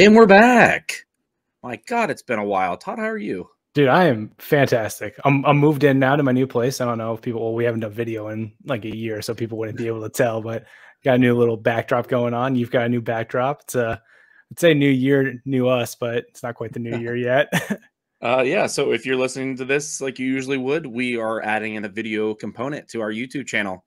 And we're back. My God, it's been a while. Todd, how are you? Dude, I am fantastic. I'm moved in now to my new place. I don't know if people, well, we haven't done video in like a year, so people wouldn't be able to tell, but got a new little backdrop going on. You've got a new backdrop. It's I'd say new year, new us, but it's not quite the new year yet. Yeah, so if you're listening to this like you usually would, we are adding in a video component to our YouTube channel.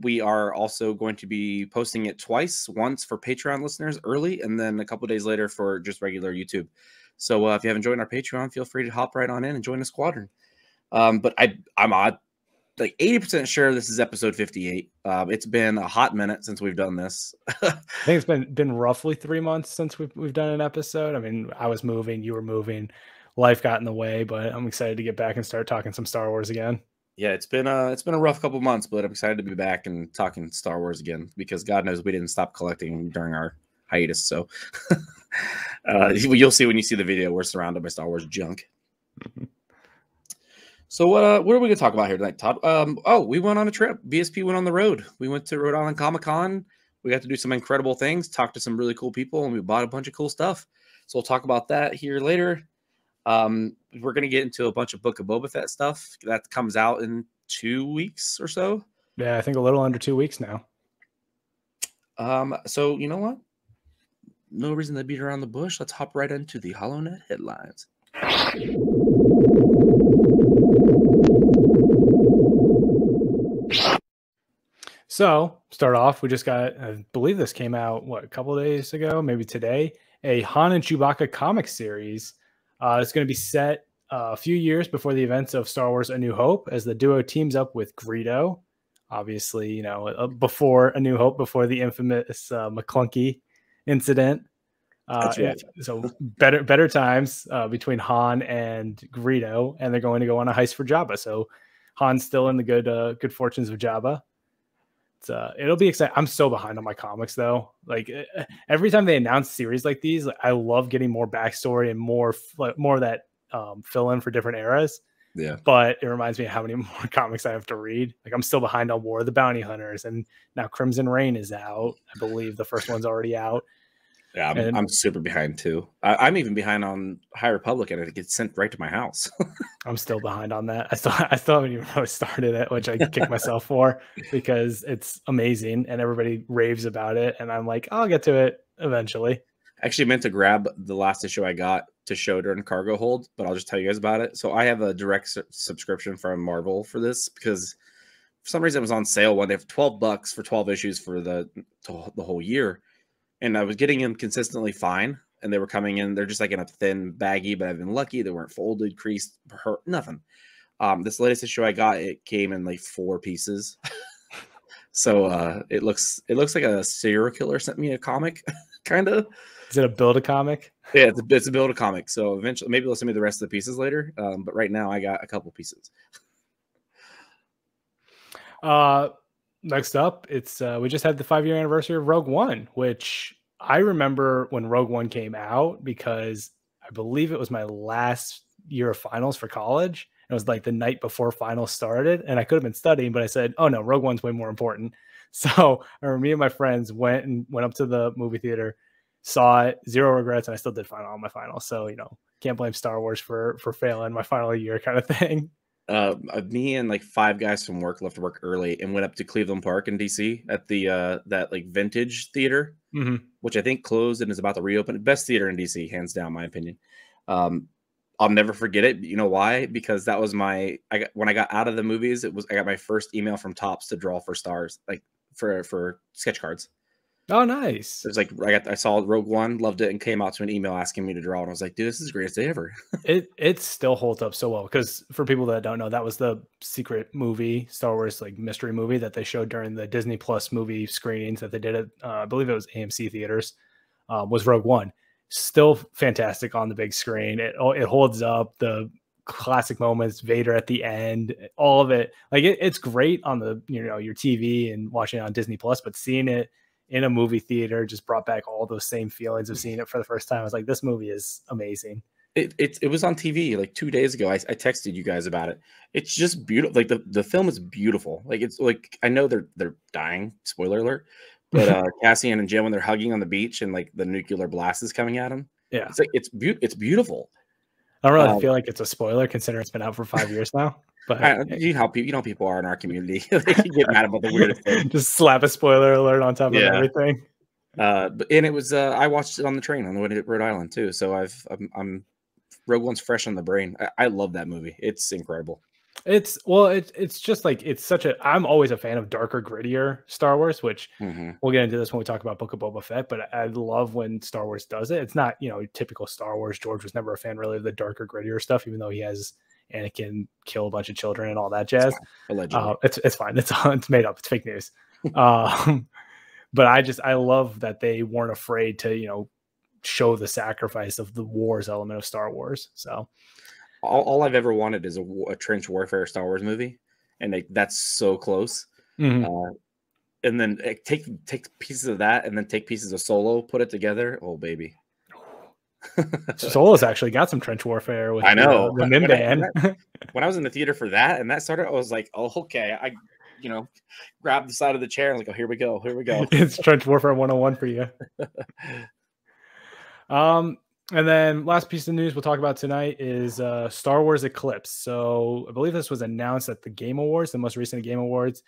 We are also going to be posting it twice, once for Patreon listeners early, and then a couple days later for just regular YouTube. So if you haven't joined our Patreon, feel free to hop right on in and join the squadron. But I'm like 80% sure this is episode 58. It's been a hot minute since we've done this. I think it's been roughly 3 months since we've done an episode. I mean, I was moving, you were moving, life got in the way, but I'm excited to get back and start talking some Star Wars again. Yeah, it's been a rough couple months, but I'm excited to be back and talking Star Wars again because God knows we didn't stop collecting during our hiatus. So you'll see when you see the video, we're surrounded by Star Wars junk. So what are we going to talk about here tonight, Todd? Oh, we went on a trip. BSP went on the road. We went to Rhode Island Comic Con. We got to do some incredible things, talk to some really cool people, and we bought a bunch of cool stuff. So we'll talk about that here later. We're going to get into a bunch of Book of Boba Fett stuff that comes out in 2 weeks or so. Yeah, I think a little under 2 weeks now. So you know what? No reason to beat around the bush. Let's hop right into the HoloNet headlines. So start off, we just got, I believe this came out, what, a couple of days ago, maybe today, a Han and Chewbacca comic series. It's going to be set a few years before the events of Star Wars A New Hope as the duo teams up with Greedo. Obviously, you know, before A New Hope, before the infamous McClunky incident. Right. So better times between Han and Greedo, and they're going to go on a heist for Jabba. So Han's still in the good fortunes of Jabba. It'll be exciting. I'm so behind on my comics though. Like every time they announce series like these, I love getting more backstory and more of that fill in for different eras. Yeah. But it reminds me of how many more comics I have to read. Like I'm still behind on War of the Bounty Hunters, and now Crimson Reign is out. I believe the first one's already out. Yeah, I'm super behind too. I'm even behind on High Republic, and it gets sent right to my house. I'm still behind on that. I still haven't even really started it, which I kick myself for because it's amazing and everybody raves about it. And I'm like, I'll get to it eventually. I actually meant to grab the last issue I got to show during cargo hold, but I'll just tell you guys about it. So I have a direct subscription from Marvel for this because for some reason it was on sale one day for $12 for 12 issues for the whole year. And I was getting them consistently fine. And they were coming in. They're just like in a thin baggie, but I've been lucky. They weren't folded, creased, hurt, nothing. This latest issue I got, it came in like 4 pieces. So it looks like a serial killer sent me a comic, kind of. Is it a Build-A-Comic? Yeah, it's a Build-A-Comic. So eventually, maybe they'll send me the rest of the pieces later. But right now, I got a couple pieces. Next up, it's we just had the 5-year anniversary of Rogue One, which I remember when Rogue One came out because I believe it was my last year of finals for college. It was like the night before finals started, and I could have been studying, but I said, "Oh no, Rogue One's way more important." So I remember me and my friends went up to the movie theater, saw it, zero regrets, and I still did fine on my finals. So you know, can't blame Star Wars for failing my final year kind of thing. Me and like 5 guys from work left work early and went up to Cleveland Park in DC at the that like vintage theater, which I think closed and is about to reopen. Best theater in DC, hands down, my opinion. I'll never forget it. You know why? Because that was when I got out of the movies, I got my first email from Topps to draw for stars, like for sketch cards. Oh, nice. It's like I saw Rogue One, loved it, and came out to an email asking me to draw. And I was like, dude, this is the greatest day ever. It still holds up so well because for people that don't know, that was the secret movie, Star Wars like mystery movie that they showed during the Disney Plus movie screenings that they did at I believe it was AMC theaters. Was Rogue One. Still fantastic on the big screen. It holds up. The classic moments, Vader at the end, all of it. Like it's great on the your TV and watching it on Disney Plus, but seeing it in a movie theater just brought back all those same feelings of seeing it for the first time. I was like, this movie is amazing. It was on TV like 2 days ago. I texted you guys about it. It's just beautiful. Like the film is beautiful. Like it's like I know they're dying. Spoiler alert. But Cassian and Jim, when they're hugging on the beach and like the nuclear blast is coming at them, Yeah, it's like it's beautiful. I don't really feel like it's a spoiler considering it's been out for 5 years now. But you know how people are in our community. They can get mad about the weirdest thing. Just slap a spoiler alert on top of everything. But it was I watched it on the train on the way to Rhode Island too. So I'm Rogue One's fresh on the brain. I love that movie. It's incredible. It's just like I'm always a fan of darker, grittier Star Wars, which we'll get into this when we talk about Book of Boba Fett, but I love when Star Wars does it. It's not, typical Star Wars. George was never a fan really of the darker, grittier stuff, even though he has Anakin kill a bunch of children and all that jazz. Allegedly. It's fine. It's made up. It's fake news. But I love that they weren't afraid to, show the sacrifice of the wars element of Star Wars. So all I've ever wanted is a trench warfare Star Wars movie, and that's so close. And then take pieces of that, and then take pieces of Solo, put it together. Oh baby, Solo's actually got some trench warfare with I know the Min Band. When I was in the theater for that, and that started, I was like, oh okay, I grabbed the side of the chair and like, oh here we go. It's trench warfare 101 for you. And then last piece of news we'll talk about tonight is Star Wars Eclipse. So I believe this was announced at the Game Awards, the most recent Game Awards.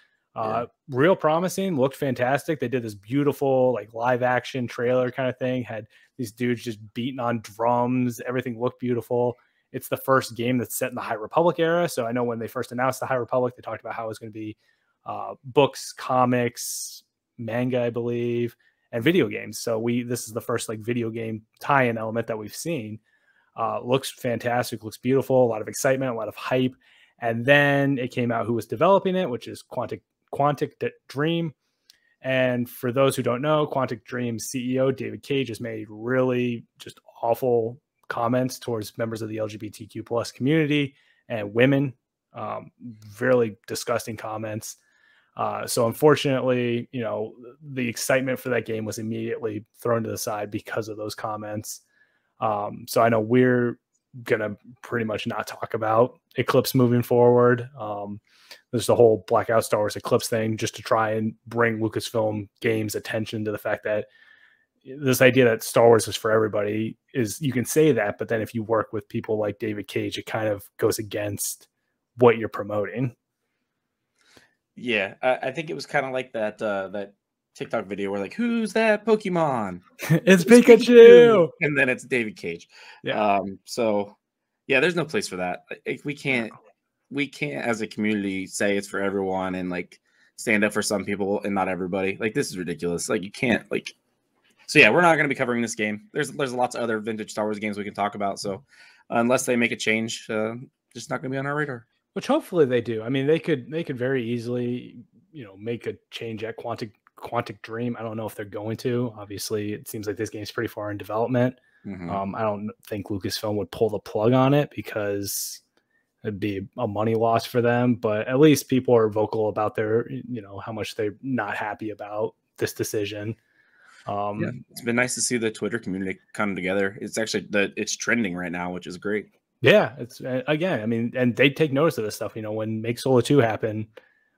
Real promising, looked fantastic. They did this beautiful like live action trailer kind of thing, had these dudes just beating on drums. Everything looked beautiful. It's the first game that's set in the High Republic era. So I know when they first announced the High Republic, they talked about how it was going to be books, comics, manga, I believe, and video games. So this is the first like video game tie-in element that we've seen. Looks fantastic, looks beautiful, a lot of excitement, a lot of hype. And then it came out who was developing it, which is Quantic Dream. And for those who don't know, Quantic Dream's CEO, David Cage, has made really just awful comments towards members of the LGBTQ plus community and women. Really disgusting comments. So unfortunately, the excitement for that game was immediately thrown to the side because of those comments. So I know we're going to pretty much not talk about Eclipse moving forward. There's the whole Blackout Star Wars Eclipse thing just to try and bring Lucasfilm Games attention to the fact that this idea that Star Wars is for everybody is, you can say that, but then if you work with people like David Cage, it kind of goes against what you're promoting. Yeah, I think it was kind of like that TikTok video where like, who's that Pokemon? It's Pikachu, and then it's David Cage. Yeah. So yeah, there's no place for that. We can't as a community say it's for everyone and like stand up for some people and not everybody. Like this is ridiculous. Like you can't like. So yeah, we're not going to be covering this game. There's lots of other vintage Star Wars games we can talk about. So unless they make a change, just not going to be on our radar. Which hopefully they do. I mean, they could very easily, make a change at Quantic Dream. I don't know if they're going to. Obviously, it seems like this game's pretty far in development. I don't think Lucasfilm would pull the plug on it because it'd be a money loss for them. But at least people are vocal about their, how much they're not happy about this decision. Yeah, it's been nice to see the Twitter community come together. It's actually it's trending right now, which is great. Yeah, it's again, I mean, and they take notice of this stuff. When Make Solo 2 happened,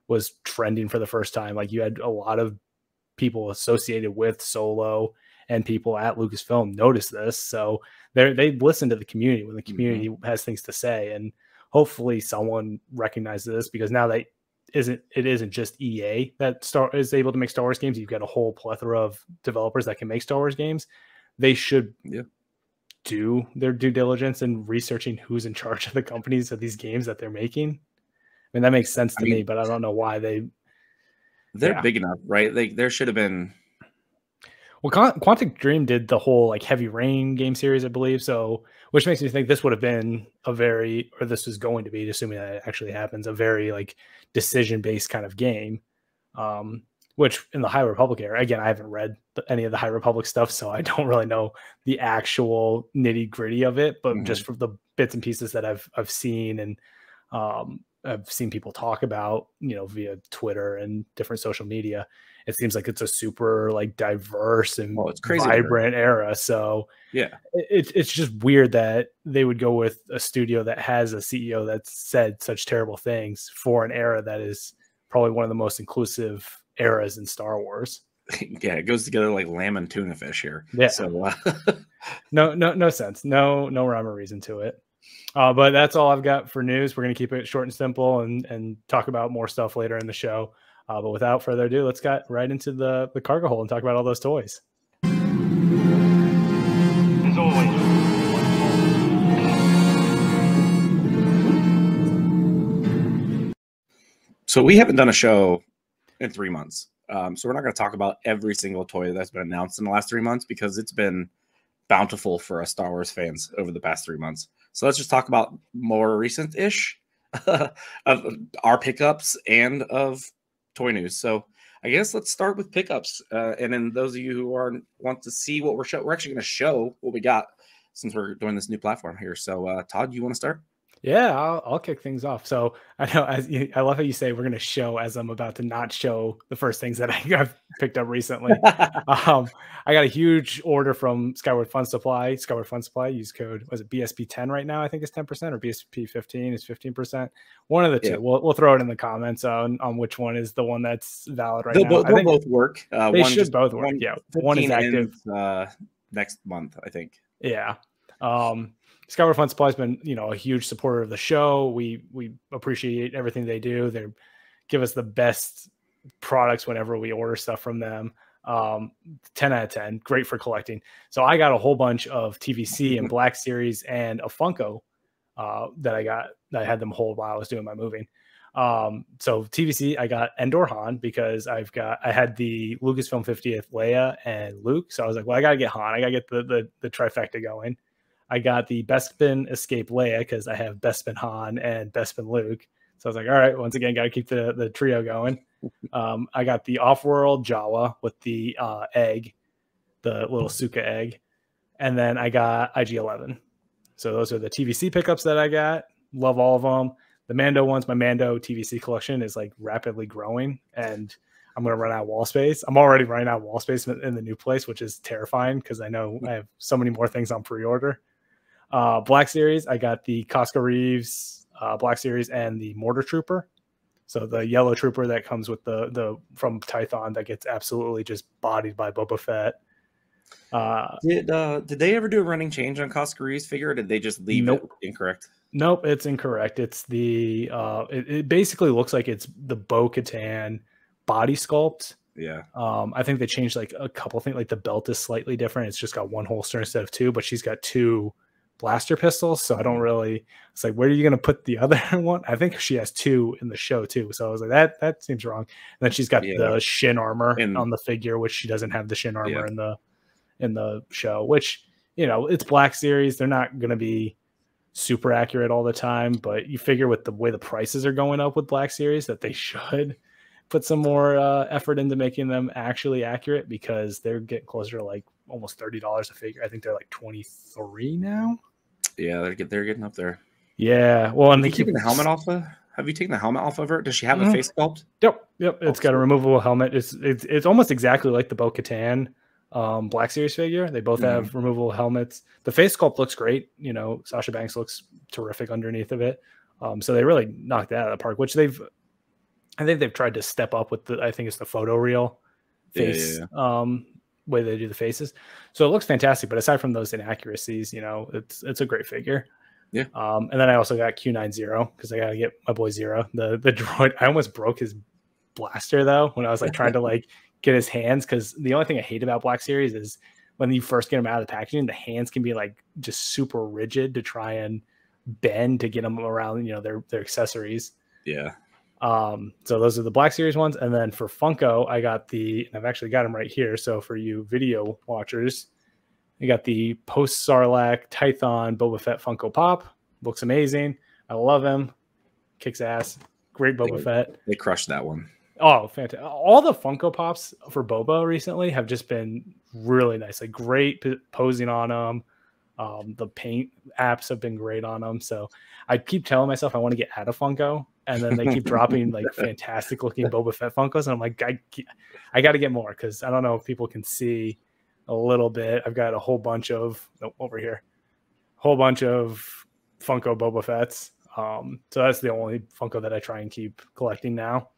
was trending for the first time. Like you had a lot of people associated with Solo and people at Lucasfilm notice this. So they listen to the community when the community has things to say, and hopefully someone recognizes this because now it isn't just EA that is able to make Star Wars games. You've got a whole plethora of developers that can make Star Wars games. They should do their due diligence in researching who's in charge of the companies of these games that they're making. I mean, that makes sense to me, but I don't know why they're big enough, right? Like there should have been. Well, Quantic Dream did the whole like Heavy Rain game series, I believe. So, which makes me think this would have been this is going to be, assuming that it actually happens, a very like decision-based kind of game. Which in the High Republic era, again, I haven't read any of the High Republic stuff, so I don't really know the actual nitty gritty of it. But just from the bits and pieces that I've seen and I've seen people talk about, via Twitter and different social media, it seems like it's a super like diverse and it's crazy vibrant era. So yeah, it's just weird that they would go with a studio that has a CEO that said such terrible things for an era that is probably one of the most inclusive eras in Star Wars. Yeah, it goes together like lamb and tuna fish here. Yeah. So no sense. No rhyme or reason to it. But that's all I've got for news. We're going to keep it short and simple and talk about more stuff later in the show. But without further ado, let's get right into the cargo hold and talk about all those toys. As always. So we haven't done a show in 3 months. So we're not going to talk about every single toy that's been announced in the last 3 months because it's been bountiful for us Star Wars fans over the past 3 months. So let's just talk about more recent-ish of our pickups and of toy news. So I guess let's start with pickups. And then those of you who want to see what we're actually going to show what we got since we're doing this new platform here. So Todd, you want to start? Yeah, I'll kick things off. So I know I love how you say we're going to show as I'm about to not show the first things that I've picked up recently. I got a huge order from Skyward Fun Supply. Skyward Fun Supply, use code, was it BSP10 right now? I think it's 10% or BSP15 is 15%. One of the two. Yeah. We'll throw it in the comments on which one is the one that's valid right now. They'll both work. They should both work. Yeah. One is active next month, I think. Yeah. Skyward Fun Supply has been, a huge supporter of the show. We appreciate everything they do. They give us the best products whenever we order stuff from them. 10 out of 10, great for collecting. So I got a whole bunch of TVC and Black Series and a Funko that I had them hold while I was doing my moving. So TVC, I got Endor Han because I had the Lucasfilm 50th Leia and Luke. So I was like, well, I gotta get Han. I gotta get the trifecta going. I got the Bespin Escape Leia because I have Bespin Han and Bespin Luke. So I was like, all right, once again, got to keep the trio going. I got the Off-World Jawa with the egg, the little Suka egg. And then I got IG-11. So those are the TVC pickups that I got. Love all of them. The Mando ones, my Mando TVC collection is like rapidly growing. And I'm going to run out of wall space. I'm already running out of wall space in the new place, which is terrifying because I know I have so many more things on pre-order. Black Series, I got the Costco Reeves Black Series and the Mortar Trooper. So the yellow trooper that comes with the from Tython that gets absolutely just bodied by Boba Fett. Did they ever do a running change on Costco Reeves figure, or did they just leave it incorrect? Nope, it's incorrect. It's the it basically looks like it's the Bo-Katan body sculpt. Yeah. I think they changed like a couple things, like the belt is slightly different. It's just got one holster instead of two, but she's got two blaster pistols. So I don't really, it's like, where are you going to put the other one? I think she has two in the show too. So I was like, that seems wrong. And then she's got the shin armor on the figure, which she doesn't have the shin armor in the show, which, it's Black Series. They're not going to be super accurate all the time, but you figure with the way the prices are going up with Black Series that they should put some more effort into making them actually accurate because they're getting closer to like almost $30 a figure. I think they're like 23 now. Yeah, they're getting up there. Yeah, well, and they keep the helmet off. Have you taken the helmet off of her? Does she have a face sculpt? Yep. It's got a removable helmet. It's almost exactly like the Bo-Katan Black Series figure. They both have removable helmets. The face sculpt looks great. Sasha Banks looks terrific underneath of it. So they really knocked that out of the park, which I think they've tried to step up with I think it's the photo reel face way they do the faces. So it looks fantastic. But aside from those inaccuracies, it's a great figure. Yeah. And then I also got Q90 because I got to get my boy Zero, the droid. I almost broke his blaster though when I was like trying to like get his hands, because the only thing I hate about Black Series is when you first get them out of the packaging, the hands can be like just super rigid to try and bend to get them around, their accessories. Yeah. So those are the Black Series ones. And then for Funko, I got I've actually got them right here. So for you video watchers, you got the post Sarlacc Tython Boba Fett Funko Pop. Looks amazing. I love him. Kicks ass. Great Boba Fett. They crushed that one. Oh, fantastic. All the Funko Pops for Boba recently have just been really nice. Like great posing on them. The paint apps have been great on them. So I keep telling myself I want to get out of Funko, and then they keep dropping like fantastic looking Boba Fett Funkos. And I'm like, I got to get more, because I don't know if people can see a little bit. I've got a whole bunch of over here, whole bunch of Funko Boba Fett's. So that's the only Funko that I try and keep collecting now.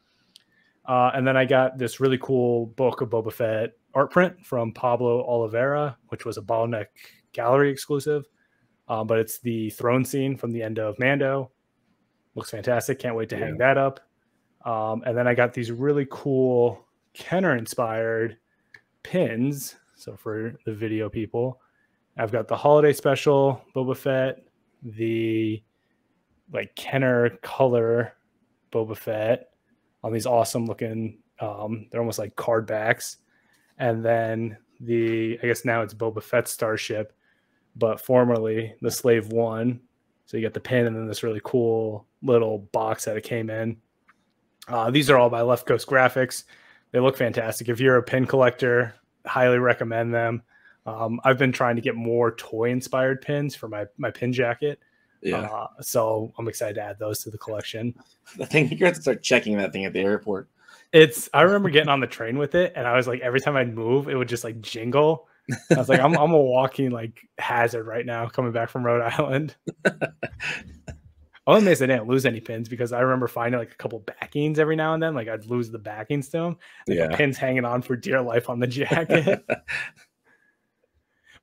And then I got this really cool Book of Boba Fett art print from Pablo Oliveira, which was a Bottleneck Gallery exclusive. But it's the throne scene from the end of Mando. Looks fantastic. Can't wait to hang that up. And then I got these really cool Kenner-inspired pins. So for the video people, I've got the holiday special Boba Fett, the like Kenner color Boba Fett on these awesome looking, they're almost like card backs. And then I guess now it's Boba Fett Starship, but formerly the Slave One. So you get the pin and then this really cool little box that it came in. These are all by Left Coast Graphics. They look fantastic. If you're a pin collector, highly recommend them. I've been trying to get more toy-inspired pins for my pin jacket. Yeah. So I'm excited to add those to the collection. I think you're going to start checking that thing at the airport. I remember getting on the train with it, and I was like, every time I'd move, it would just like jingle. I was like, I'm a walking like hazard right now coming back from Rhode Island. I'm amazed I didn't lose any pins because I remember finding like a couple backings every now and then. Like I'd lose the backings to them. Like the pins hanging on for dear life on the jacket.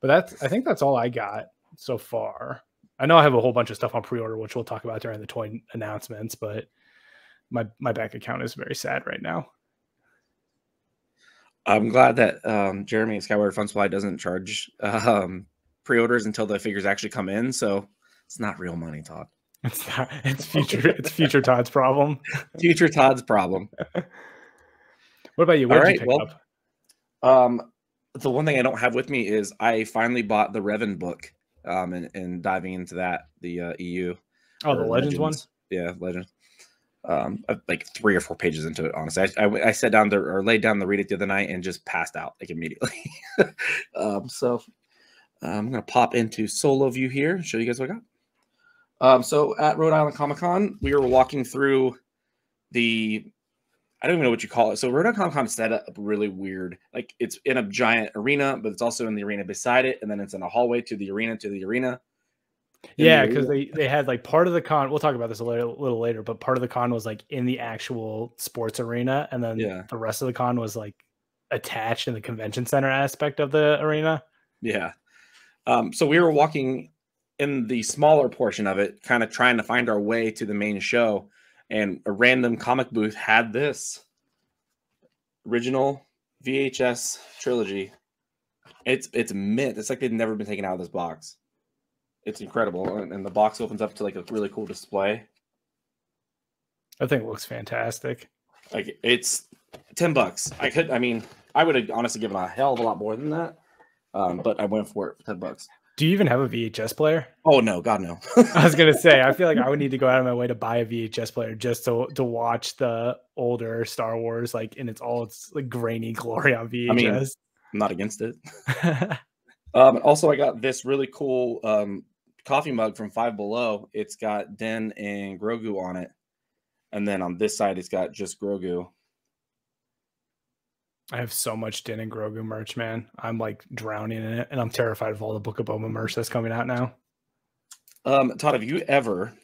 But I think that's all I got so far. I know I have a whole bunch of stuff on pre-order, which we'll talk about during the toy announcements, but my bank account is very sad right now. I'm glad that Jeremy at Skyward Fun Supply doesn't charge pre-orders until the figures actually come in. So it's not real money, Todd. It's not. It's future Todd's problem. Future Todd's problem. What about you? What did you pick up? The one thing I don't have with me is I finally bought the Revan book. And diving into that, the EU. Oh, the Legends one? Yeah, Legends. Like 3 or 4 pages into it, honestly. I sat down there or laid down to read it the other night and just passed out like immediately. So I'm going to pop into solo view here and show you guys what I got. So at Rhode Island Comic Con, we were walking through I don't even know what you call it. So Rhode Island Comic Con is set up really weird. Like it's in a giant arena, but it's also in the arena beside it. And then it's in a hallway to the arena. Yeah, because they had like part of the con. We'll talk about this a little later, but part of the con was like in the actual sports arena. And then the rest of the con was like attached in the convention center aspect of the arena. Yeah. So we were walking in the smaller portion of it, kind of trying to find our way to the main show. And a random comic booth had this original VHS trilogy. It's mint. It's like they've never been taken out of this box. It's incredible. And the box opens up to like a really cool display. I think it looks fantastic. Like it's $10. I would have honestly given a hell of a lot more than that. But I went for it for $10. Do you even have a VHS player? Oh no, God no. I was gonna say, I feel like I would need to go out of my way to buy a VHS player just to watch the older Star Wars, like in its like grainy glory on VHS. I'm not against it. Also, I got this really cool coffee mug from Five Below. It's got Din and Grogu on it, and then on this side, it's got just Grogu. I have so much Din and Grogu merch, man. I'm like drowning in it, and I'm terrified of all the Book of Boba merch that's coming out now. Todd, have you ever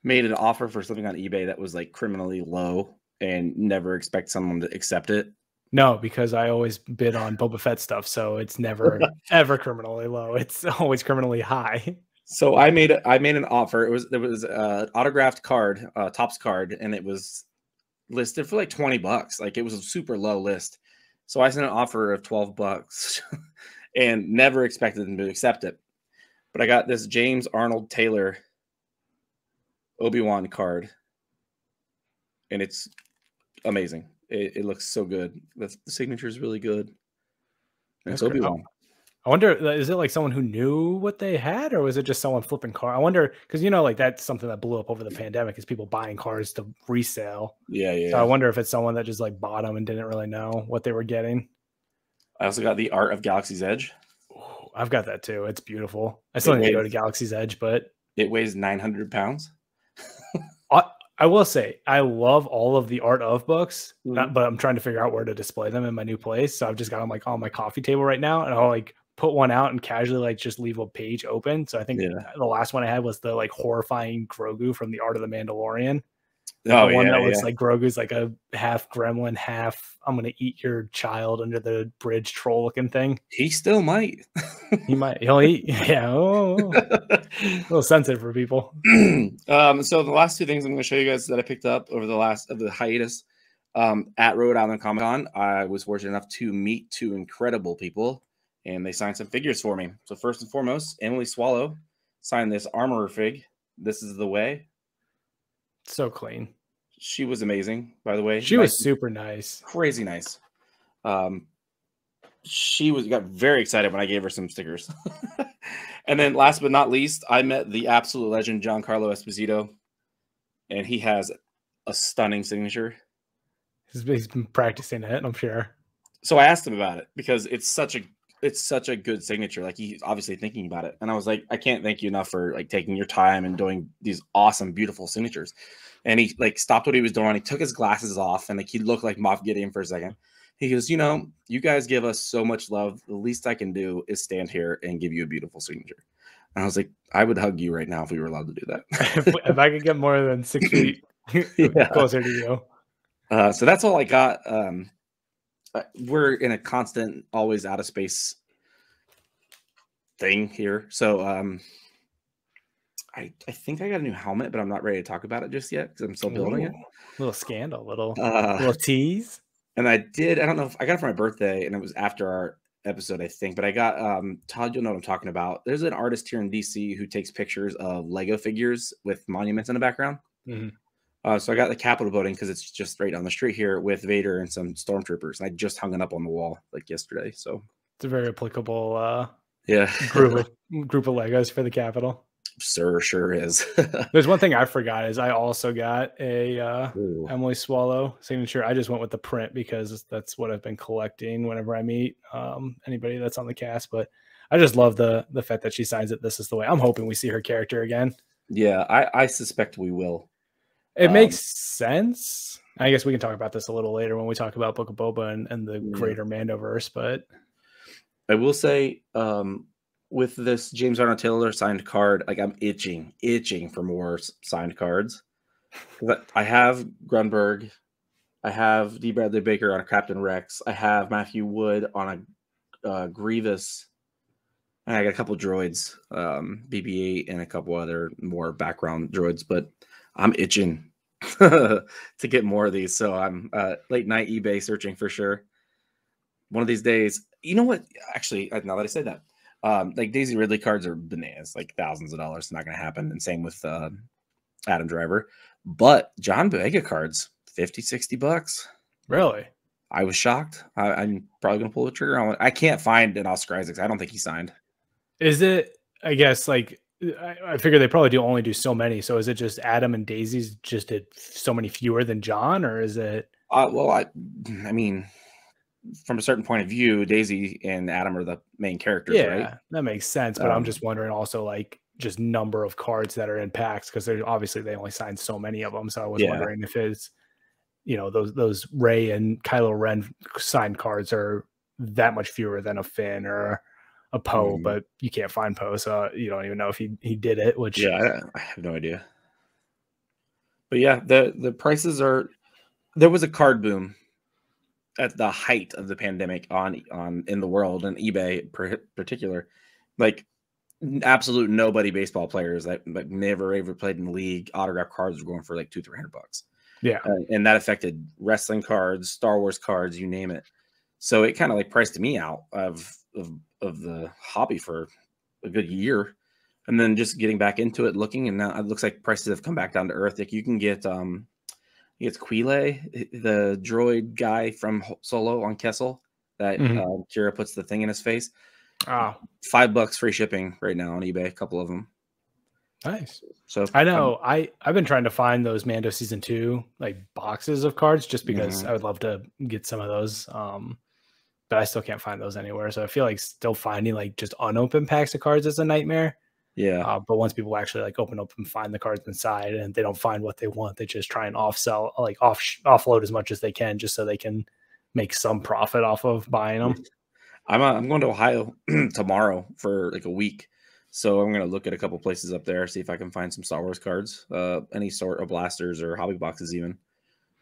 made an offer for something on eBay that was like criminally low and never expect someone to accept it? No, because I always bid on Boba Fett stuff, so it's never ever criminally low. It's always criminally high. So I made an offer. There was an autographed card, Topps card, and it was listed for like $20. Like it was a super low list. So I sent an offer of $12 and never expected them to accept it. But I got this James Arnold Taylor Obi-Wan card, and it's amazing. It looks so good. The signature is really good. And it's Obi-Wan. I wonder, is it like someone who knew what they had, or was it just someone flipping car? I wonder, because like that's something that blew up over the pandemic is people buying cars to resale. Yeah. So I wonder if it's someone that just like bought them and didn't really know what they were getting. I also got the Art of Galaxy's Edge. Ooh, I've got that too. It's beautiful. I still need to go to Galaxy's Edge, but it weighs 900 pounds. I will say I love all of the art of books, but I'm trying to figure out where to display them in my new place. So I've just got them like on my coffee table right now, and I'll like put one out and casually like just leave a page open. So I think the last one I had was the like horrifying Grogu from the Art of the Mandalorian. Like Oh the one yeah, that looks yeah. like Grogu's like a half gremlin, half I'm gonna eat your child under the bridge troll looking thing. He still might. He might. He'll eat. Yeah. Oh, a little sensitive for people. So the last two things I'm going to show you guys that I picked up over the last of the hiatus at Rhode Island Comic Con, I was fortunate enough to meet two incredible people, and they signed some figures for me. So first and foremost, Emily Swallow signed this Armorer fig. This is the way. So clean. She was amazing, by the way. She was super nice. Crazy nice. She got very excited when I gave her some stickers. And then last but not least, I met the absolute legend, Giancarlo Esposito, and he has a stunning signature. He's been practicing it, I'm sure. So I asked him about it because it's such a good signature. Like, he's obviously thinking about it. And I was like, I can't thank you enough for like taking your time and doing these awesome, beautiful signatures. And he like stopped what he was doing. He took his glasses off and like he looked like Moff Gideon for a second. He goes, you know, you guys give us so much love. The least I can do is stand here and give you a beautiful signature. And I was like, I would hug you right now if we were allowed to do that. If I could get more than 6 feet closer to you. So that's all I got. We're in a constant, always out of space thing here. So I think I got a new helmet, but I'm not ready to talk about it just yet because I'm still building it. Little scandal, little tease. And I don't know if I got it for my birthday, and it was after our episode, I think. But I got Todd, you'll know what I'm talking about. There's an artist here in DC who takes pictures of Lego figures with monuments in the background. Mm-hmm. So I got the Capitol building because it's just right down the street here with Vader and some stormtroopers. And I just hung it up on the wall like yesterday. So it's a very applicable group of Legos for the Capitol. Sure is. There's one thing I forgot is I also got a Emily Swallow signature. I just went with the print because that's what I've been collecting whenever I meet anybody that's on the cast. But I just love the fact that she signs it. This is the way. I'm hoping we see her character again. Yeah, I suspect we will. It makes sense. I guess we can talk about this a little later when we talk about Book of Boba and the greater Mandoverse. But I will say, with this James Arnold Taylor signed card, like I'm itching for more signed cards. I have Grunberg, I have D. Bradley Baker on a Captain Rex, I have Matthew Wood on a Grievous, and I got a couple droids, BB-8, and a couple other more background droids. But I'm itching to get more of these, so I'm late night eBay searching for sure. One of these days, you know what? Actually, now that I said that. Like Daisy Ridley cards are bananas, like thousands of dollars. It's not going to happen. And same with Adam Driver. But John Boyega cards, $50-$60. Really? I was shocked. I'm probably going to pull the trigger on it. I can't find an Oscar Isaacs. I don't think he signed. Is it, I guess, like, I figure they probably only do so many. So is it just Adam and Daisy's just did so many fewer than John? Or is it? Well, I mean, from a certain point of view, Daisy and Adam are the main characters, right? That makes sense. But I'm just wondering also, like, just number of cards that are in packs, because they're obviously they only signed so many of them. So I was wondering if it's, you know, those Rey and Kylo Ren signed cards are that much fewer than a Finn or a Poe, but you can't find Poe, so you don't even know if he did it. Which I have no idea. But yeah, the prices are. There was a card boom at the height of the pandemic on in the world, and eBay particular, like absolute nobody baseball players that like never ever played in the league, autograph cards were going for like $200-$300. Yeah, and that affected wrestling cards, Star Wars cards, you name it. So it kind of like priced me out of the hobby for a good year, and then just getting back into it, looking, and now it looks like prices have come back down to earth. Like you can get it's Quile, the droid guy from Solo on Kessel that Kira puts the thing in his face. $5 free shipping right now on eBay, a couple of them. Nice. So I know I've been trying to find those Mando season 2 like boxes of cards just because I would love to get some of those. But I still can't find those anywhere. So I feel like still finding like just unopened packs of cards is a nightmare. Yeah. But once people actually like open up and find the cards inside and they don't find what they want, they just try and offsell, like offload as much as they can just so they can make some profit off of buying them. I'm going to Ohio tomorrow for like a week. So I'm gonna look at a couple places up there, see if I can find some Star Wars cards, any sort of blasters or hobby boxes even,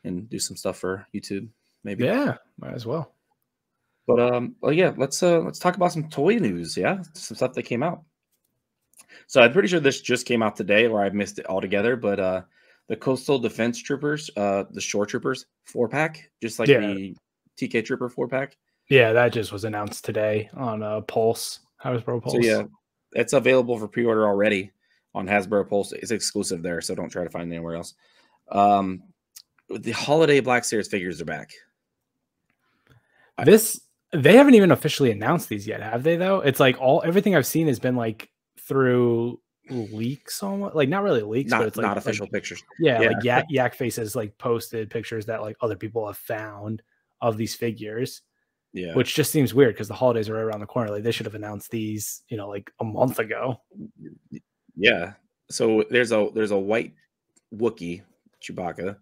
and do some stuff for YouTube, maybe. Yeah, might as well. But well, yeah, let's talk about some toy news. Yeah, some stuff that came out. So I'm pretty sure this just came out today, or I missed it altogether. But the Coastal Defense Troopers, the Shore Troopers 4-pack, just like the TK Trooper 4-pack. Yeah, that just was announced today on Pulse, Hasbro Pulse. So yeah, it's available for pre-order already on Hasbro Pulse. It's exclusive there, so don't try to find it anywhere else. The Holiday Black Series figures are back. They haven't even officially announced these yet, have they? Though it's like everything I've seen has been like through leaks, almost like not really leaks, but it's like not official pictures. Yeah, like Yak Faces like posted pictures that like other people have found of these figures. Yeah, which just seems weird because the holidays are right around the corner. Like they should have announced these, like a month ago. Yeah. So there's a white Wookiee Chewbacca,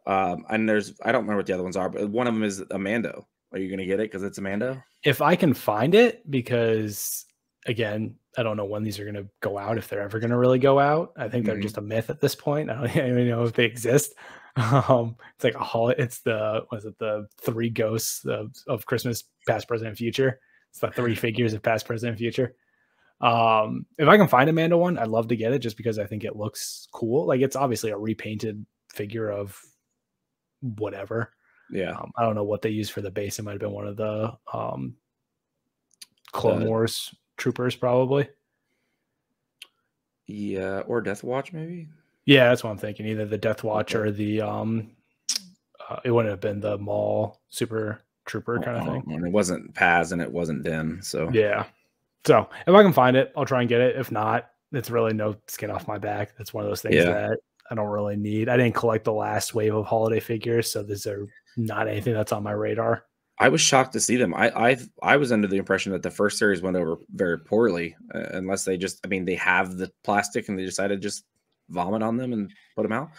and I don't remember what the other ones are, but one of them is a Mando. Are you gonna get it because it's a Mando? If I can find it, because again, I don't know when these are gonna go out, if they're ever gonna really go out. I think they're just a myth at this point. I don't even know if they exist. It's like it's the 3 ghosts of Christmas, past, present, and future. It's the 3 figures of past, present, and future. If I can find a Mando one, I'd love to get it just because I think it looks cool. Like it's obviously a repainted figure of whatever. Yeah. I don't know what they used for the base. It might have been one of the Clone Wars troopers, probably. Yeah, or Death Watch, maybe. Yeah, that's what I'm thinking. Either the Death Watch or the it wouldn't have been the Maul Super Trooper kind of thing. And it wasn't Paz and it wasn't Din, so yeah. So if I can find it, I'll try and get it. If not, it's really no skin off my back. That's one of those things that I don't really need. I didn't collect the last wave of holiday figures, so these are not anything that's on my radar. I was shocked to see them. I was under the impression that the first series went over very poorly, unless they they have the plastic and they decided to just vomit on them and put them out.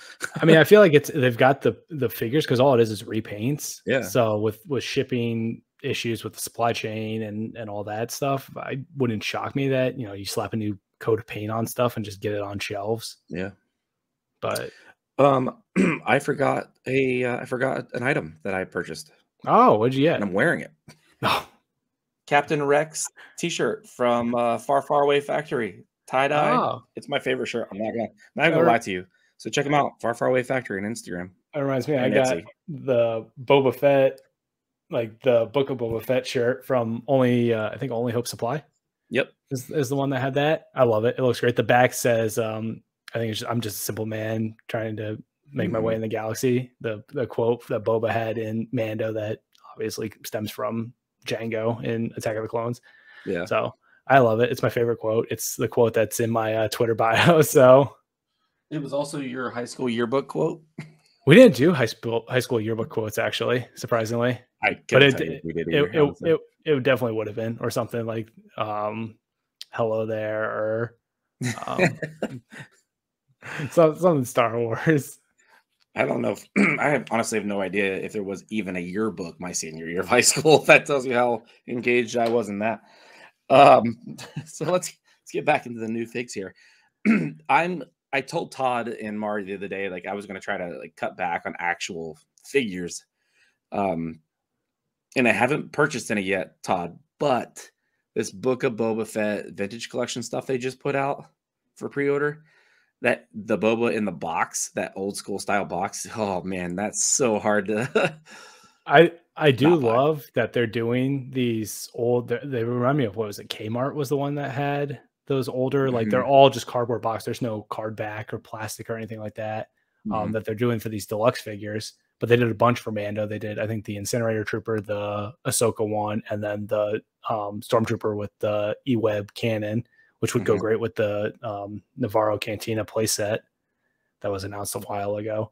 I mean, I feel like they've got the figures because all it is repaints. Yeah. So with shipping issues with the supply chain and all that stuff, I wouldn't shock me that you slap a new coat of paint on stuff and just get it on shelves. Yeah. But I forgot an item that I purchased. Oh, what'd you get? And I'm wearing it. Oh. Captain Rex t-shirt from Far Far Away Factory. Tie-dye. Oh. It's my favorite shirt. I'm not gonna lie to you. So check them out. Far Far Away Factory on Instagram. That reminds me, I got the Boba Fett, like the Book of Boba Fett shirt from I think Only Hope Supply. Yep. Is the one that had that. I love it. It looks great. The back says, I think I'm just a simple man trying to make my way in the galaxy. The quote that Boba had in Mando that obviously stems from Jango in Attack of the Clones. Yeah. So I love it. It's my favorite quote. It's the quote that's in my Twitter bio. So it was also your high school yearbook quote. We didn't do high school yearbook quotes, actually, surprisingly. But it definitely would have been, or something like "Hello there," or something Star Wars. I don't know. I honestly have no idea if there was even a yearbook my senior year of high school. That tells you how engaged I was in that. So let's get back into the new figs here. I told Todd and Mari the other day, like I was going to try to cut back on actual figures. And I haven't purchased any yet, Todd, but this Book of Boba Fett vintage collection stuff they just put out for pre-order, that the Boba in the box, that old school style box. Oh man, that's so hard to I do love that they're doing these old, they remind me of, what was it? Kmart was the one that had those older, like they're all just cardboard box. There's no card back or plastic or anything like that, that they're doing for these deluxe figures. But they did a bunch for Mando. They did, I think, the Incinerator Trooper, the Ahsoka one, and then the Stormtrooper with the E-Web cannon, which would go great with the Navarro Cantina playset that was announced a while ago.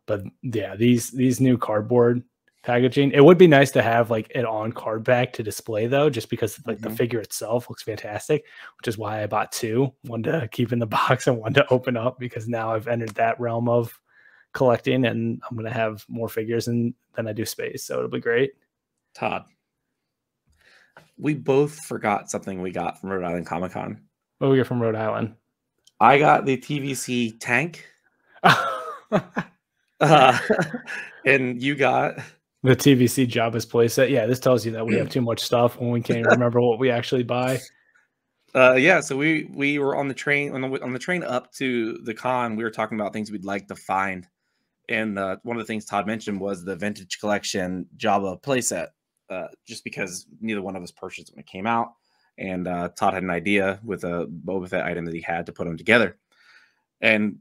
But yeah, these new cardboard packaging, it would be nice to have it on card back to display though, just because the figure itself looks fantastic, which is why I bought 2, one to keep in the box and one to open up, because now I've entered that realm of collecting and I'm going to have more figures than I do space. So it'll be great. Todd, we both forgot something we got from Rhode Island Comic Con. What do we get from Rhode Island? I got the TVC tank. Uh, and you got the TVC Jabba's playset. Yeah, this tells you that we have too much stuff when we can't even remember what we actually buy. Yeah, so we were on the train on the train up to the con. We were talking about things we'd like to find, and one of the things Todd mentioned was the vintage collection Jabba playset. Just because neither one of us purchased it when it came out, and Todd had an idea with a Boba Fett item that he had to put them together, and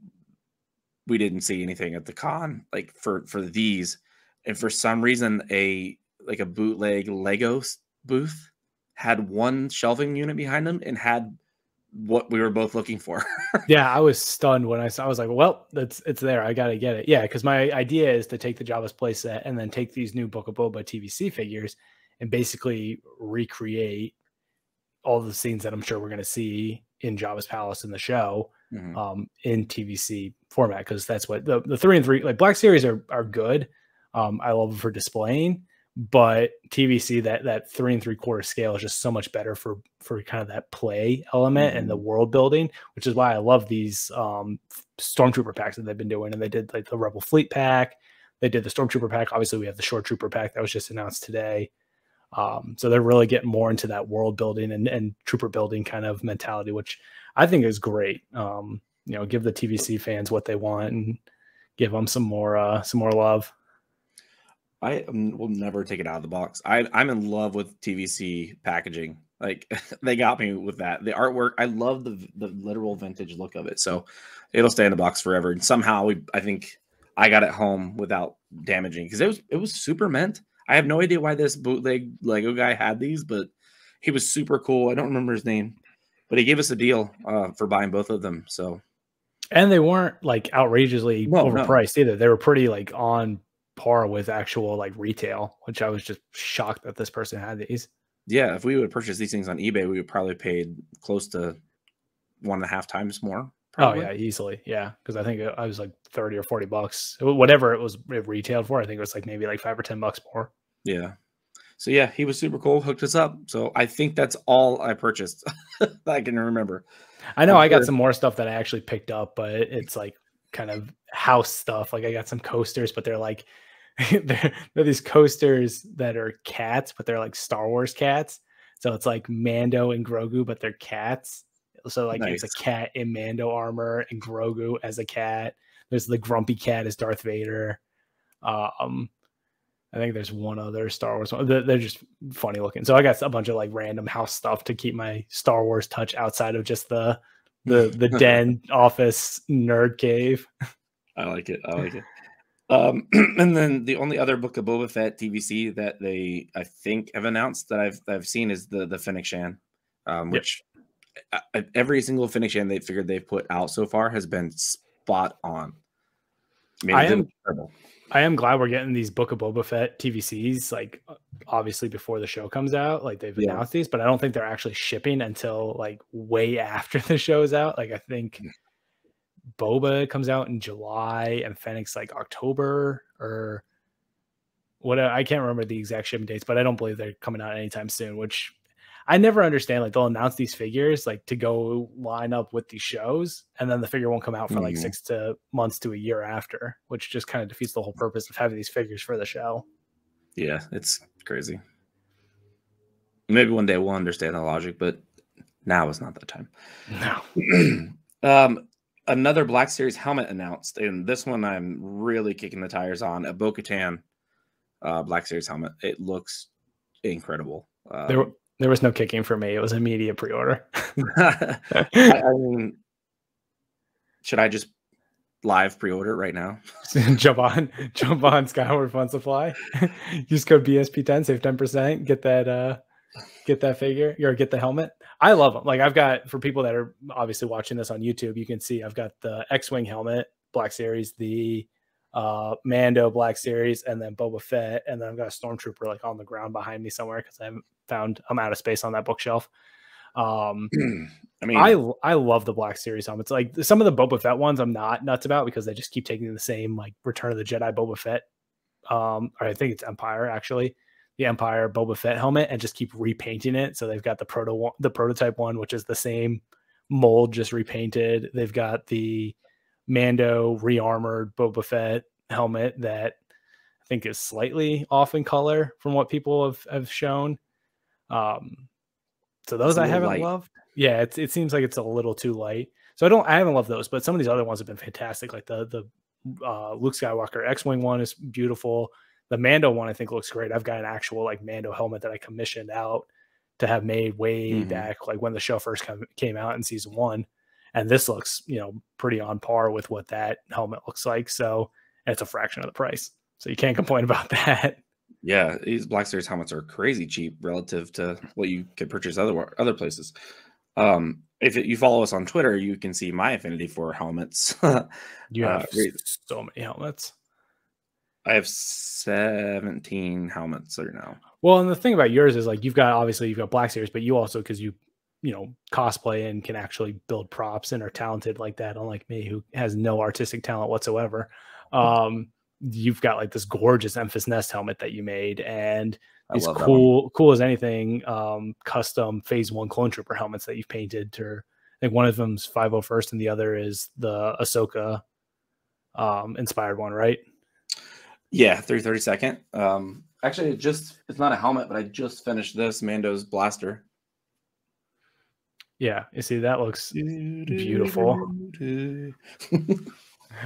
we didn't see anything at the con like for these, and for some reason a bootleg Lego booth had one shelving unit behind them and had what we were both looking for. Yeah, I was stunned when I saw. I was like, "Well, it's there. I gotta get it." Yeah, because my idea is to take the Jabba's playset and then take these new Book of Boba TVC figures and basically recreate all the scenes that I'm sure we're going to see in Jabba's palace in the show, in TVC format, because that's what the 3 and 3 like Black Series are good. I love them for displaying, but TVC that 3 3/4 scale is just so much better for kind of that play element and the world building, which is why I love these Stormtrooper packs that they've been doing. And they did like the Rebel Fleet pack, they did the Stormtrooper pack. Obviously, we have the Short Trooper pack that was just announced today. So they're really getting more into that world building and trooper building kind of mentality, which I think is great. Give the TVC fans what they want and give them some more love. I will never take it out of the box. I'm in love with TVC packaging. Like they got me with that. The artwork, I love the literal vintage look of it. So it'll stay in the box forever. And somehow I think I got it home without damaging, because it was super mint. I have no idea why this bootleg Lego guy had these, but he was super cool. I don't remember his name, but he gave us a deal for buying both of them. So, and they weren't like outrageously overpriced either. They were pretty like on par with actual like retail, which I was just shocked that this person had these. Yeah, if we would purchase these things on eBay, we would probably paid close to 1.5 times more. Probably. Oh yeah, easily. Yeah, because I think I was like $30 or $40, whatever it was retailed for. I think it was like maybe like $5 or $10 more. Yeah. So yeah, he was super cool. Hooked us up. So I think that's all I purchased that I can remember. I know I got some more stuff that I actually picked up, but it's like kind of house stuff. Like I got some coasters, but they're like they're these coasters that are cats, but they're like Star Wars cats. So it's like Mando and Grogu, but they're cats. So like It's a cat in Mando armor and Grogu as a cat. There's the grumpy cat as Darth Vader. I think there's one other Star Wars one. They're just funny looking. So I got a bunch of like random house stuff to keep my Star Wars touch outside of just the den office nerd cave. I like it. And then the only other Book of Boba Fett TVC that they, I think, have announced that I've seen is the Fennec Shan, which every single Fennec Shan they figured they've put out so far has been spot on. I am glad we're getting these Book of Boba Fett TVCs, like obviously before the show comes out. Like they've announced these, but I don't think they're actually shipping until like way after the show's out. Like I think Boba comes out in July and Fennec's like October or what. I can't remember the exact shipping dates, but I don't believe they're coming out anytime soon, which I never understand. Like they'll announce these figures like to go line up with these shows, and then the figure won't come out for like 6 months to a year after, which just kind of defeats the whole purpose of having these figures for the show. Yeah, it's crazy. Maybe one day we'll understand the logic, but now is not that time. No. Another Black Series helmet announced, and this one I'm really kicking the tires on. A Bo-Katan Black Series helmet. It looks incredible. There was no kicking for me. It was immediate pre-order. I mean, should I just live pre-order right now? jump on Skyward Fun Supply. Use code BSP10, save 10%. Get that figure or get the helmet. I love them. Like I've got, for people that are obviously watching this on YouTube, you can see I've got the X-Wing helmet, Black Series, the Mando Black Series, and then Boba Fett, and then I've got a Stormtrooper like on the ground behind me somewhere because I'm out of space on that bookshelf. I mean, I love the Black Series helmets. Like some of the Boba Fett ones I'm not nuts about because they just keep taking the same like Return of the Jedi Boba Fett, or I think it's Empire actually, the Empire Boba Fett helmet, and just keep repainting it. So they've got the prototype one, which is the same mold just repainted. They've got the Mando re-armored Boba Fett helmet that I think is slightly off in color from what people have shown. So those I haven't loved. Yeah, it seems like it's a little too light. So I haven't loved those, but some of these other ones have been fantastic. Like the Luke Skywalker X-Wing one is beautiful. The Mando one I think looks great. I've got an actual like Mando helmet that I commissioned out to have made way back, like when the show first came out in season 1. And this looks, pretty on par with what that helmet looks like. So it's a fraction of the price. So you can't complain about that. Yeah, these Black Series helmets are crazy cheap relative to what you could purchase other places. If you follow us on Twitter, you can see my affinity for helmets. You have so many helmets. I have 17 helmets there now. Well, and the thing about yours is like you've got Black Series, but you also, because you cosplay and can actually build props and are talented like that, unlike me who has no artistic talent whatsoever. You've got like this gorgeous Emphas Nest helmet that you made, and these cool as anything custom Phase 1 Clone Trooper helmets that you've painted. I think one of them's 501st and the other is the Ahsoka inspired one, right? Yeah, 332nd. Actually, it's not a helmet, but I just finished this Mando's blaster. Yeah, you see, that looks beautiful.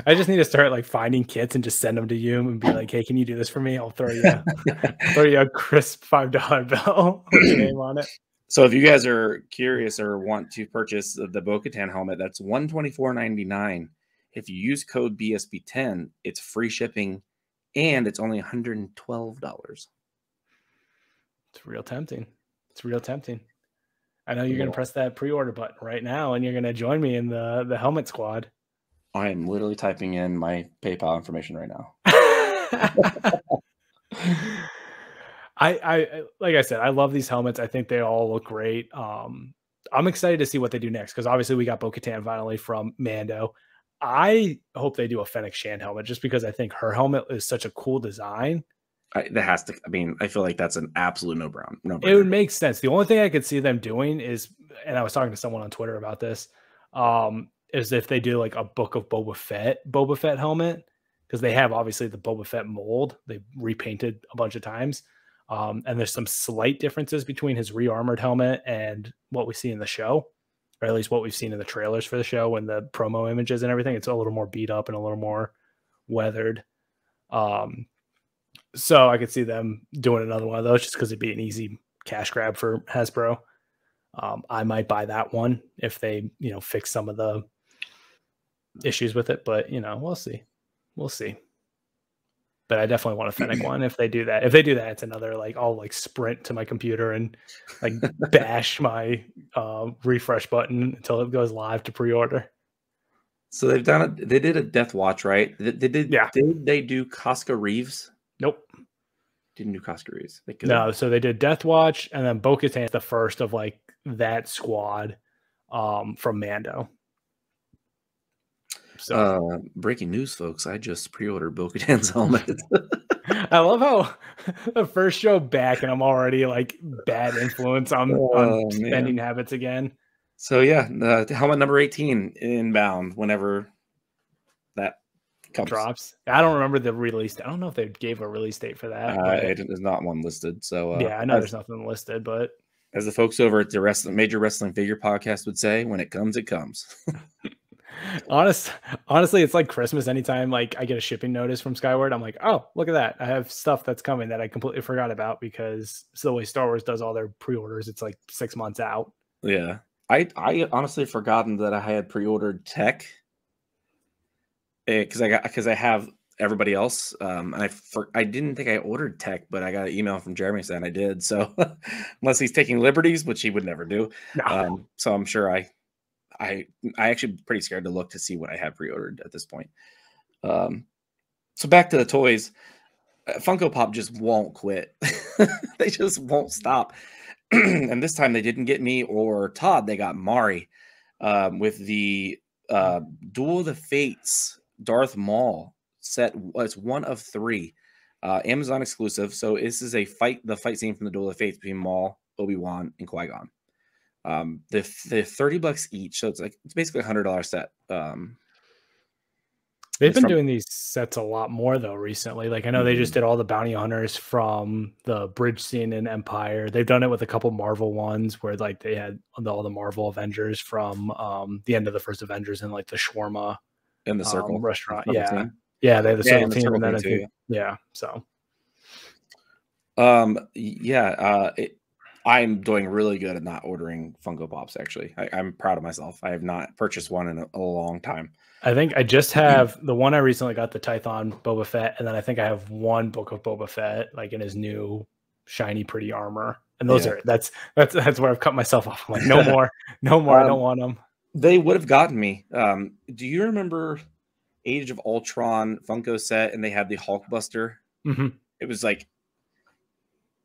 I just need to start like finding kits and just send them to you and be like, "Hey, can you do this for me? I'll throw you a crisp $5 bill with your name on it." So if you guys are curious or want to purchase the Bo-Katan helmet, that's $124.99. If you use code BSB10, it's free shipping, and it's only $112. It's real tempting. I know you're going to press that pre-order button right now, and you're going to join me in the helmet squad. I am literally typing in my PayPal information right now. I like I said, I love these helmets. I think they all look great. I'm excited to see what they do next, because obviously we got Bo-Katan finally from Mando. I hope they do a Fennec Shand helmet, just because I think her helmet is such a cool design. I feel like that's an absolute no-brainer. It would make sense. The only thing I could see them doing is, and I was talking to someone on Twitter about this, is if they do like a Book of Boba Fett helmet, because they have obviously the Boba Fett mold. They repainted a bunch of times. And there's some slight differences between his re-armored helmet and what we see in the show, or at least what we've seen in the trailers for the show and the promo images and everything. It's a little more beat up and a little more weathered. So I could see them doing another one of those just because it'd be an easy cash grab for Hasbro. I might buy that one if they, fix some of the issues with it, but we'll see. But I definitely want a Fennec one if they do that. If they do that, it's another like I'll like sprint to my computer and like bash my refresh button until it goes live to pre-order. So they did a Death Watch, right? They did. Yeah. Did they do Casca Reeves? Nope. Didn't do Casca Reeves. No, so they did Death Watch, and then Bo-Katan is the first of like that squad from Mando. So breaking news, folks, I just pre-ordered Bo-Katan's helmet. I love how the first show back and I'm already like bad influence on spending habits again. So yeah, the helmet number 18 inbound whenever that drops. I don't remember the release date. I don't know if they gave a release date for that. There's not one listed. So yeah, I know there's nothing listed, but as the folks over at the Major Wrestling Figure Podcast would say, when it comes, it comes. Honestly, it's like Christmas. Anytime like I get a shipping notice from Skyward, I'm like, oh, look at that. I have stuff that's coming that I completely forgot about, because it's the way Star Wars does all their pre-orders. It's like 6 months out. Yeah. I honestly forgotten that I had pre-ordered tech because I have everybody else. And I didn't think I ordered tech, but I got an email from Jeremy saying I did. So unless he's taking liberties, which he would never do. No. So I'm sure I actually pretty scared to look to see what I had pre-ordered at this point. So back to the toys. Funko Pop just won't quit. They just won't stop. And this time they didn't get me or Todd. They got Mari with the Duel of the Fates Darth Maul set. It's one of 3 Amazon exclusive. So this is the fight scene from the Duel of the Fates between Maul, Obi-Wan, and Qui-Gon. They're $30 each, so it's basically $100 set. They've been doing these sets a lot more though recently. Like I know they just did all the bounty hunters from the bridge scene in Empire. They've done it with a couple Marvel ones where like they had all the Marvel Avengers from the end of the first Avengers in like the shawarma in the circle restaurant. Circle Yeah. team. Yeah, they have the circle the team, circle and then I team think, yeah. So I'm doing really good at not ordering Funko Pops. Actually, I'm proud of myself. I have not purchased one in a long time. I think I just have the one I recently got, the Tython Boba Fett, and then I think I have one Book of Boba Fett, like in his new shiny, pretty armor. And those are that's where I've cut myself off. I'm like, no more. I don't want them. They would have gotten me. Do you remember Age of Ultron Funko set, and they had the Hulkbuster? Mm-hmm. It was like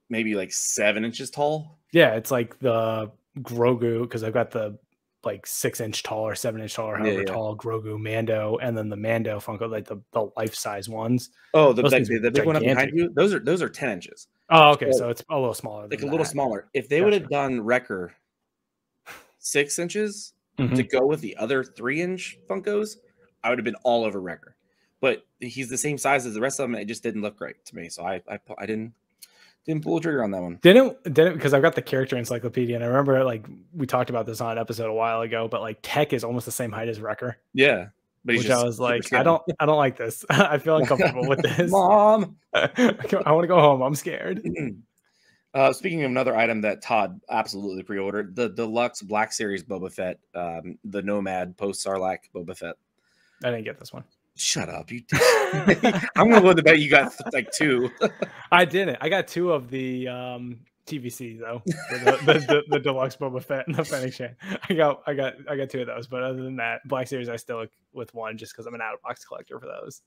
maybe like 7 inches tall. Yeah, it's like the Grogu, because I've got the like 6-inch tall or 7-inch tall or however tall Grogu Mando, and then the Mando Funko, like the life size ones. Oh, the big one up behind you. Those are 10 inches. Oh, okay, so it's a little smaller. Like a little smaller. If they would have done Wrecker 6 inches to go with the other 3-inch Funkos, I would have been all over Wrecker. But he's the same size as the rest of them. And it just didn't look right to me, so I didn't pull the trigger on that one. Didn't because I've got the character encyclopedia, and I remember like we talked about this on an episode a while ago. But like Tech is almost the same height as Wrecker. Yeah, but which I was like, I don't like this. I feel uncomfortable with this. Mom, I want to go home. I'm scared. Speaking of another item that Todd absolutely pre-ordered, the deluxe Black Series Boba Fett, the Nomad post Sarlacc Boba Fett. I didn't get this one. Shut up, you! I'm willing to bet you got like 2. I didn't. I got 2 of the TVC though, the deluxe Boba Fett and the Fennec Shan. I got 2 of those, but other than that, Black Series I still look with one just because I'm an out-of-box collector for those.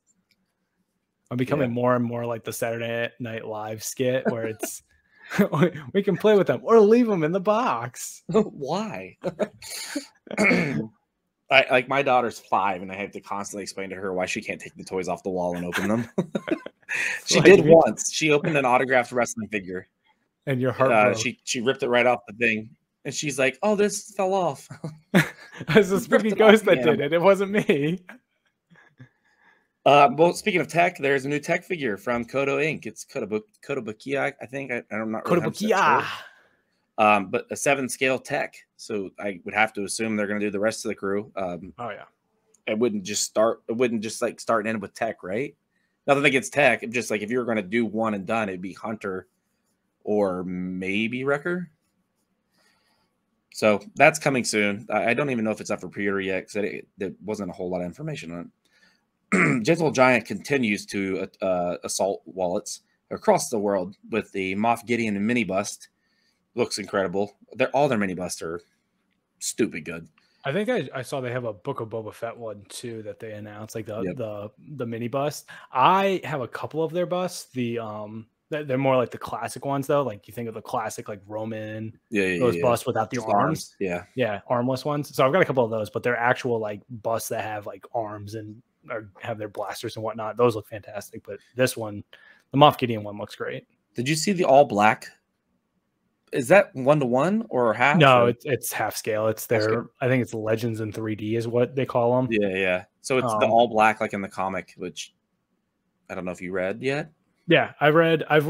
I'm becoming more and more like the Saturday Night Live skit where it's we can play with them or leave them in the box. Why? Like my daughter's 5, and I have to constantly explain to her why she can't take the toys off the wall and open them. She did once. She opened an autographed wrestling figure, and your heart. She ripped it right off the thing, and she's like, "Oh, this fell off." It's a spooky ghost that did it. It wasn't me. Well, speaking of tech, there's a new tech figure from Koto Inc. It's Kotobukiya, I think. I'm not really Kotobukiya. But a 7-scale tech, so I would have to assume they're going to do the rest of the crew. Oh yeah, it wouldn't just start and end with tech, right? Nothing against tech. It's just like if you were going to do one and done, it'd be Hunter or maybe Wrecker. So that's coming soon. I don't even know if it's up for pre-order yet because there wasn't a whole lot of information on it. Gentle Giant continues to assault wallets across the world with the Moff Gideon mini bust. Looks incredible. All their mini busts are stupid good. I think I saw they have a Book of Boba Fett one too that they announced, like the mini bust. I have a couple of their busts. They're more like the classic ones though. Like you think of the classic like Roman, those busts without the arms. Yeah, armless ones. So I've got a couple of those, but they're actual like busts that have like arms and or have their blasters and whatnot. Those look fantastic. But this one, the Moff Gideon one, looks great. Did you see the all black? Is that 1-to-1 or half? No, it's half scale. It's their, I think it's Legends in 3D is what they call them. Yeah. So it's the all black like in the comic, which I don't know if you read yet. Yeah, I've read. I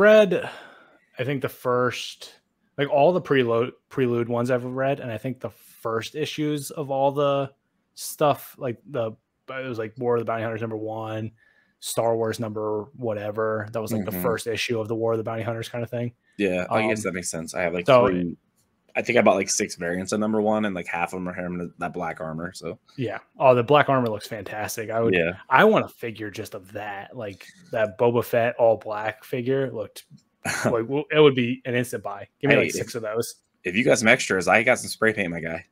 think the first, like all the prelude ones I've read, and I think the first issues of all the stuff, like it was like War of the Bounty Hunters #1, Star Wars number whatever. That was like the first issue of the War of the Bounty Hunters kind of thing. Yeah, I guess that makes sense. I have like 3. I think I bought like 6 variants of #1, and like half of them are him that black armor. So yeah, the black armor looks fantastic. I want a figure just of that, like that Boba Fett all black figure looked like it would be an instant buy. Give me like 6 of those. If you got some extras, I got some spray paint, my guy.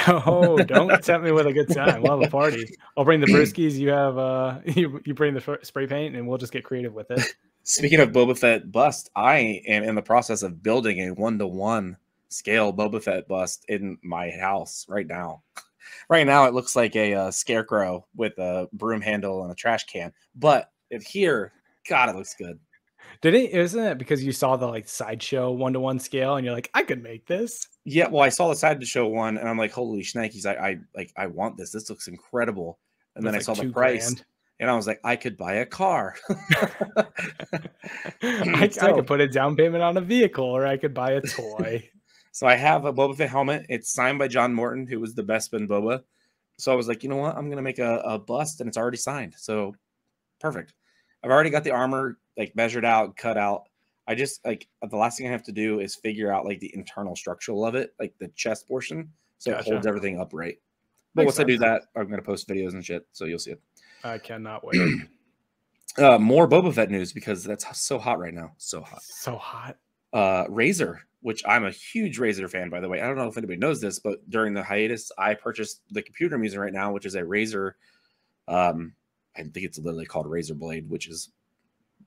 Oh, don't tempt me with a good time. We'll have a party. I'll bring the brewskis. You have you bring the spray paint, and we'll just get creative with it. Speaking of Boba Fett bust, I am in the process of building a 1-to-1 scale Boba Fett bust in my house right now. Right now, it looks like a scarecrow with a broom handle and a trash can. But here, God, it looks good. Isn't it because you saw the like sideshow 1-to-1 scale and you're like, I could make this? Yeah, well, I saw the side to show one, and I'm like, holy shnikes, I want this. This looks incredible. And then That's I like saw the price, $2,000. and I was like, I could buy a car. I So could put a down payment on a vehicle, or I could buy a toy. so I have a Boba Fett helmet. It's signed by John Morton, who was the best Ben Boba. So I was like, you know what? I'm gonna make a bust, and it's already signed. So perfect. I've already got the armor like measured out, cut out. I just like the last thing I have to do is figure out like the internal structural of it, like the chest portion, so it holds Gotcha. everything upright. But Makes once I do sense. that, I'm gonna post videos and shit, so you'll see it. I cannot wait. More Boba Fett news because that's so hot right now. So hot. So hot. Razer, which I'm a huge Razer fan, by the way. I don't know if anybody knows this, but during the hiatus, I purchased the computer I'm using right now, which is a Razer. I think it's literally called Razer Blade, which is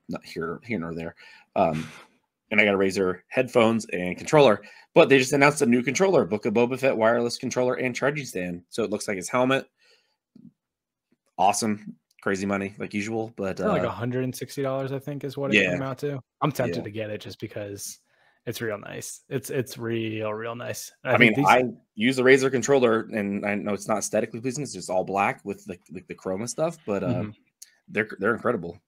not here nor there. And I got a Razer headphones and controller, but they just announced a new controller, Book of Boba Fett wireless controller and charging stand. So it looks like his helmet. Awesome. Crazy money like usual, but Like $160, I think, is what it came out to. I'm tempted to get it just because it's real nice. It's real nice. I mean, I use the Razer controller, and I know it's not aesthetically pleasing. It's just all black with the chroma stuff, but they're incredible.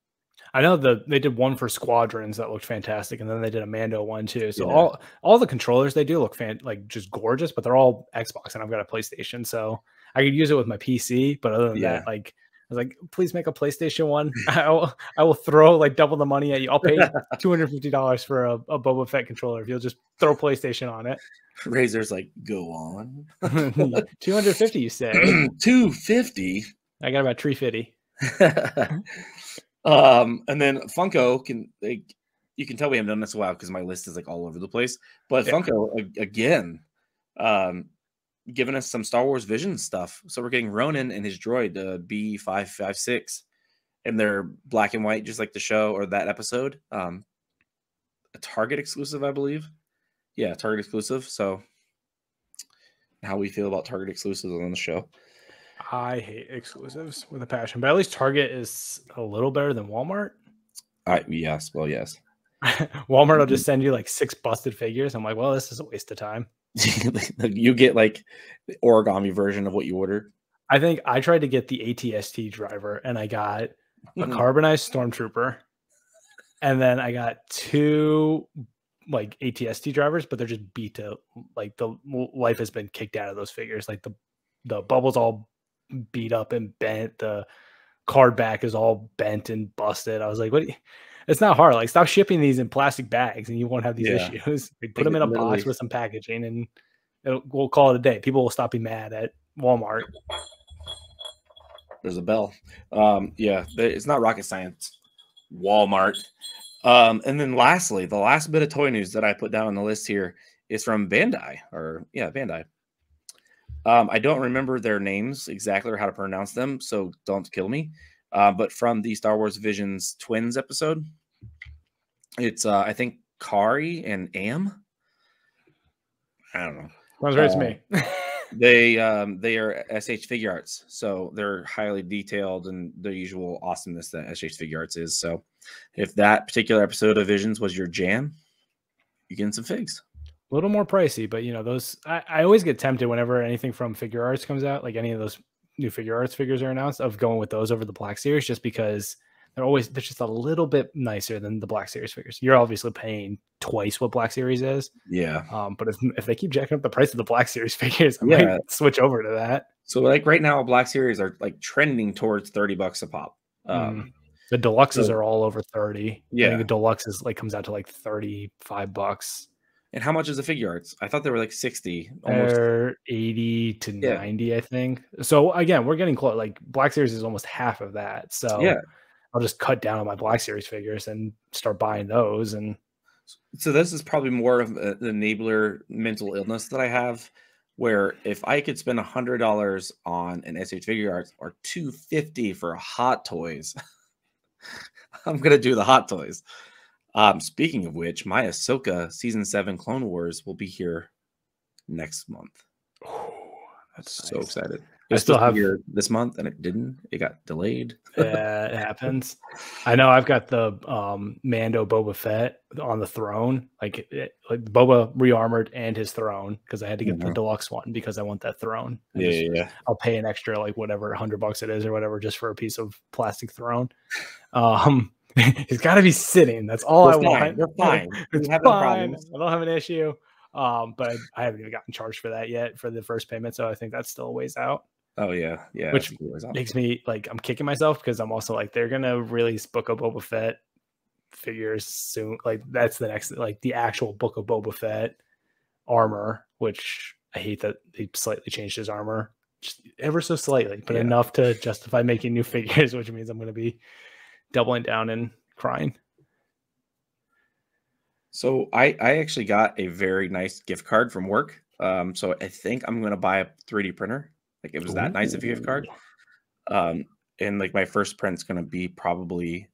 I know they did one for Squadrons that looked fantastic, and then they did a Mando one too. So all the controllers they do look like just gorgeous, but they're all Xbox, and I've got a PlayStation, so I could use it with my PC. But other than that, like I was like, please make a PlayStation one. I will throw like double the money at you. I'll pay $250 for a Boba Fett controller if you'll just throw PlayStation on it. Razer's like, go on. 250, you say? 250. I got about 350. And then Funko you can tell we haven't done this a while because my list is like all over the place. But Funko again, giving us some Star Wars Vision stuff. So we're getting Ronin and his droid, the B556, and they're black and white, just like the show or that episode. A Target exclusive, I believe. Yeah, Target exclusive. So how we feel about Target exclusives on the show. I hate exclusives with a passion, but at least Target is a little better than Walmart. Yes. Well, yes. Walmart will just send you like 6 busted figures. I'm like, well, this is a waste of time. You get like the origami version of what you ordered. I think I tried to get the ATST driver, and I got a carbonized stormtrooper, and then I got 2 like ATST drivers, but they're just beat to like the life has been kicked out of those figures. Like the bubbles all beat up and bent. The card back is all bent and busted. I was like, what? It's not hard. Like, stop shipping these in plastic bags and you won't have these issues. Like, put them in a box with some packaging and we'll call it a day. People will stop being mad at Walmart. There's a bell. It's not rocket science. Walmart. And then lastly, the last bit of toy news that I put down on the list here is from Bandai. Bandai. I don't remember their names exactly or how to pronounce them, so don't kill me. But from the Star Wars Visions Twins episode, it's I think Kari and Am. I don't know. Sounds right to me. They are SH Figure Arts, so they're highly detailed and the usual awesomeness that SH Figure Arts is. So, if that particular episode of Visions was your jam, you getting some figs. A little more pricey, but you know those. I always get tempted whenever anything from Figure Arts comes out, like any of those new Figure Arts figures are announced, of going with those over the Black Series, just because they're just a little bit nicer than the Black Series figures. You're obviously paying twice what Black Series is. Yeah. But if they keep jacking up the price of the Black Series figures, I might switch over to that. So like right now, Black Series are like trending towards $30 a pop. The deluxes are all over 30. Yeah. I think the deluxe is like comes out to like $35. And how much is the Figure Arts? I thought they were like 60. They're 80 to 90, I think. So again, we're getting close. Like Black Series is almost half of that. So I'll just cut down on my Black Series figures and start buying those. And so this is probably more of an enabler mental illness that I have, where if I could spend $100 on an SH Figure Arts or $250 for Hot Toys, I'm gonna do the Hot Toys. Speaking of which, my Ahsoka Season 7 Clone Wars will be here next month. Oh, that's so excited. It was supposed to be here this month, and it didn't. It got delayed. Yeah, it happens. I know. I've got the Mando Boba Fett on the throne, like Boba rearmored and his throne, because I had to get the deluxe one because I want that throne. Yeah. I'll pay an extra, like whatever, $100 it is or whatever, just for a piece of plastic throne. He's got to be sitting. That's all I want. You're fine. It's fine. I don't have an issue. But I haven't even gotten charged for that yet for the first payment, so I think that's still a ways out. Oh yeah. Which makes me like, I'm kicking myself because I'm also like, they're gonna release Book of Boba Fett figures soon. Like that's the next, like the actual Book of Boba Fett armor, which I hate that they slightly changed his armor, just ever so slightly, but enough to justify making new figures, which means I'm gonna be doubling down and crying. So I actually got a very nice gift card from work. So I think I'm gonna buy a 3D printer. Like it was that nice of a gift card. And like my first print's gonna be probably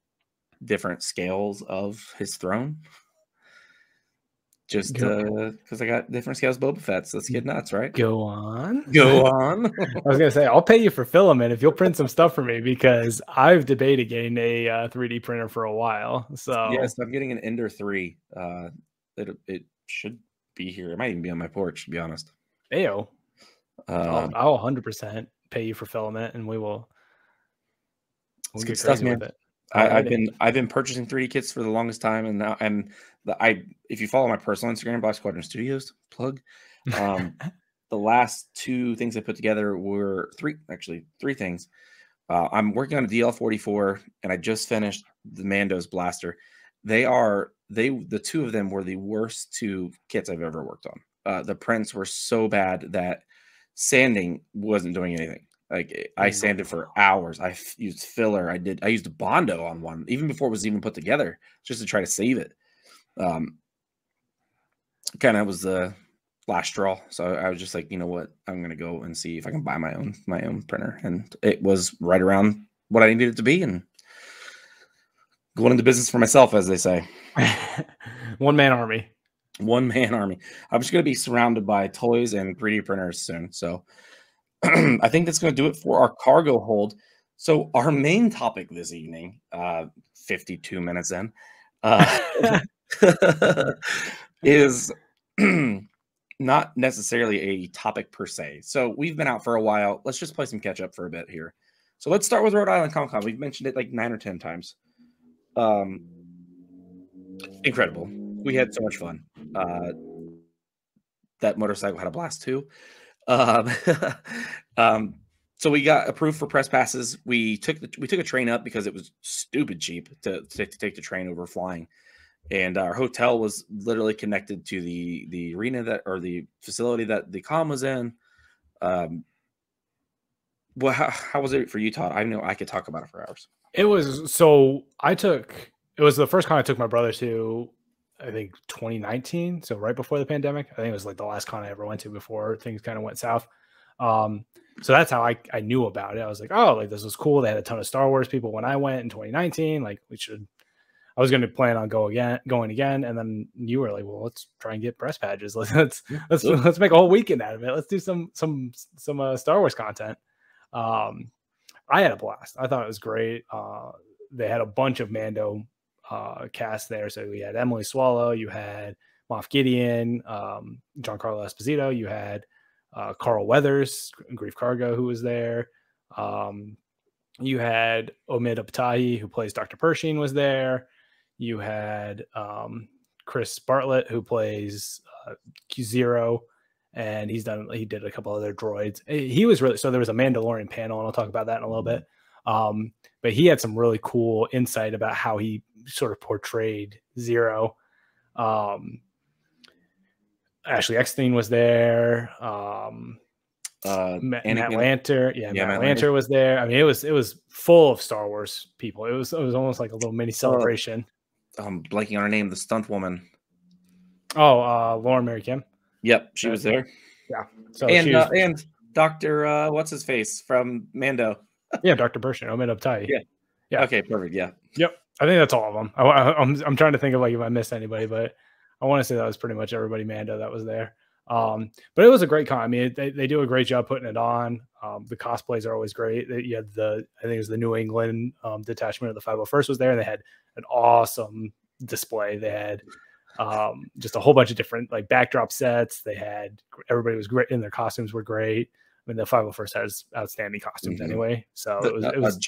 different scales of his throne. Just because I got different scales of Boba Fett, so let's get nuts, right? Go on. I was gonna say, I'll pay you for filament if you'll print some stuff for me, because I've debated getting a 3D printer for a while. So yes, I'm getting an Ender 3. It should be here. It might even be on my porch, to be honest. Ayo. I'll 100% pay you for filament, and we'll get stuff, man. With it. I've been purchasing 3D kits for the longest time, and now if you follow my personal Instagram, Black Squadron Studios, plug. The last 2 things I put together were 3 things. I'm working on a DL-44, and I just finished the Mando's blaster. The 2 of them were the worst 2 kits I've ever worked on. The prints were so bad that sanding wasn't doing anything. Like I sanded for hours. I used filler. I used Bondo on one even before it was even put together, just to try to save it. Kind of was the last straw. So I was just like, you know what? I'm gonna go and see if I can buy my own printer, and it was right around what I needed it to be, and going into business for myself, as they say. One-man army. One-man army. I'm just going to be surrounded by toys and 3D printers soon. So I think that's going to do it for our cargo hold. So our main topic this evening, 52 minutes in, is not necessarily a topic per se. So we've been out for a while. Let's just play some catch up for a bit here. So let's start with Rhode Island Comic Con. We've mentioned it like 9 or 10 times. Incredible. We had so much fun. That motorcycle had a blast too. So we got approved for press passes. We took a train up because it was stupid cheap to take the train over flying, and our hotel was literally connected to the arena or the facility that the con was in. Well, how was it for you, Todd? I know I could talk about it for hours. It was it was the first con I took my brother to, I think 2019. So right before the pandemic. I think it was like the last con I ever went to before things kind of went south. So that's how I knew about it. I was like, oh, like this was cool. They had a ton of Star Wars people when I went in 2019. Like I was going to plan on going again. And then you were like, well, let's try and get press badges. Let's make a whole weekend out of it. Let's do some Star Wars content. I had a blast. I thought it was great. They had a bunch of Mando cast there. So we had Emily Swallow, you had Moff Gideon, Giancarlo Esposito, you had Carl Weathers, Grief Cargo, who was there. You had Omid Abtahi, who plays Dr. Pershing, was there. You had Chris Bartlett, who plays Q0, and he did a couple other droids. He was really, so there was a Mandalorian panel, and I'll talk about that in a little bit. But he had some really cool insight about how he sort of portrayed Zero. Ashley Eckstein was there. Matt Lanter. Yeah, Matt Lanter was there. I mean, it was full of Star Wars people. It was almost like a little mini celebration. I'm blanking on her name, the stunt woman. Oh, Lauren Mary Kim. Yep, she was there. Yeah. So and Dr. what's his face from Mando? Yeah, Dr. Pershing, Omid Abtahi. Yeah. Okay, perfect. Yeah. Yep. I think that's all of them. I'm trying to think of like if I missed anybody, but I want to say that was pretty much everybody Mando that was there. But it was a great con. I mean, they do a great job putting it on. The cosplays are always great. You had I think it was the New England detachment of the 501st was there, and they had an awesome display. They had just a whole bunch of different like backdrop sets. Everybody was great, and their costumes were great. I mean, the 501st has outstanding costumes anyway. So it was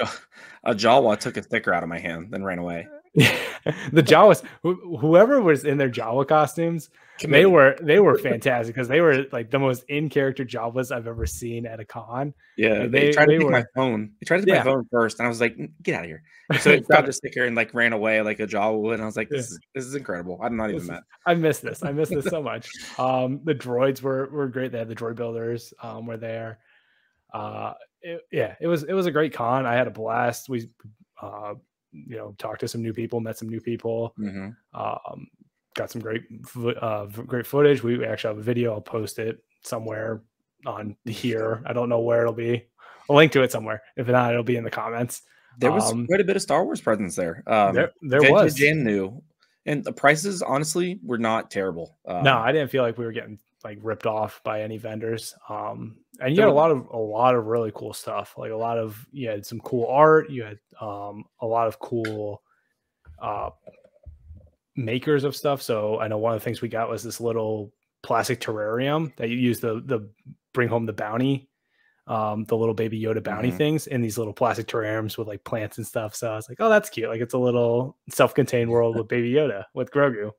a Jawa took a sticker out of my hand, then ran away. The Jawas, whoever was in their Jawa costumes, they were fantastic because they were like the most in character Jawas I've ever seen at a con. Yeah, like, they tried to take my phone. They tried to take my phone first, and I was like, "Get out of here!" So it grabbed the sticker and like ran away like a Jawa would. And I was like, "This is incredible." I'm not even mad. I miss this. I miss this so much. The droids were great. They had the droid builders were there. It was a great con. I had a blast. We talked to some new people, met some new people. Got some great footage. We actually have a video. I'll post it somewhere on here. I don't know where it'll be. I'll link to it somewhere. If not, it'll be in the comments. There was quite a bit of Star Wars presence there. There was and new, and the prices honestly were not terrible. No, I didn't feel like we were getting like ripped off by any vendors. And you had a lot of really cool stuff. Like you had some cool art. You had a lot of cool makers of stuff. So I know one of the things we got was this little plastic terrarium that you use the bring home the bounty, the little baby Yoda bounty things in these little plastic terrariums with like plants and stuff. So I was like, oh, that's cute. Like it's a little self-contained world with baby Yoda with Grogu.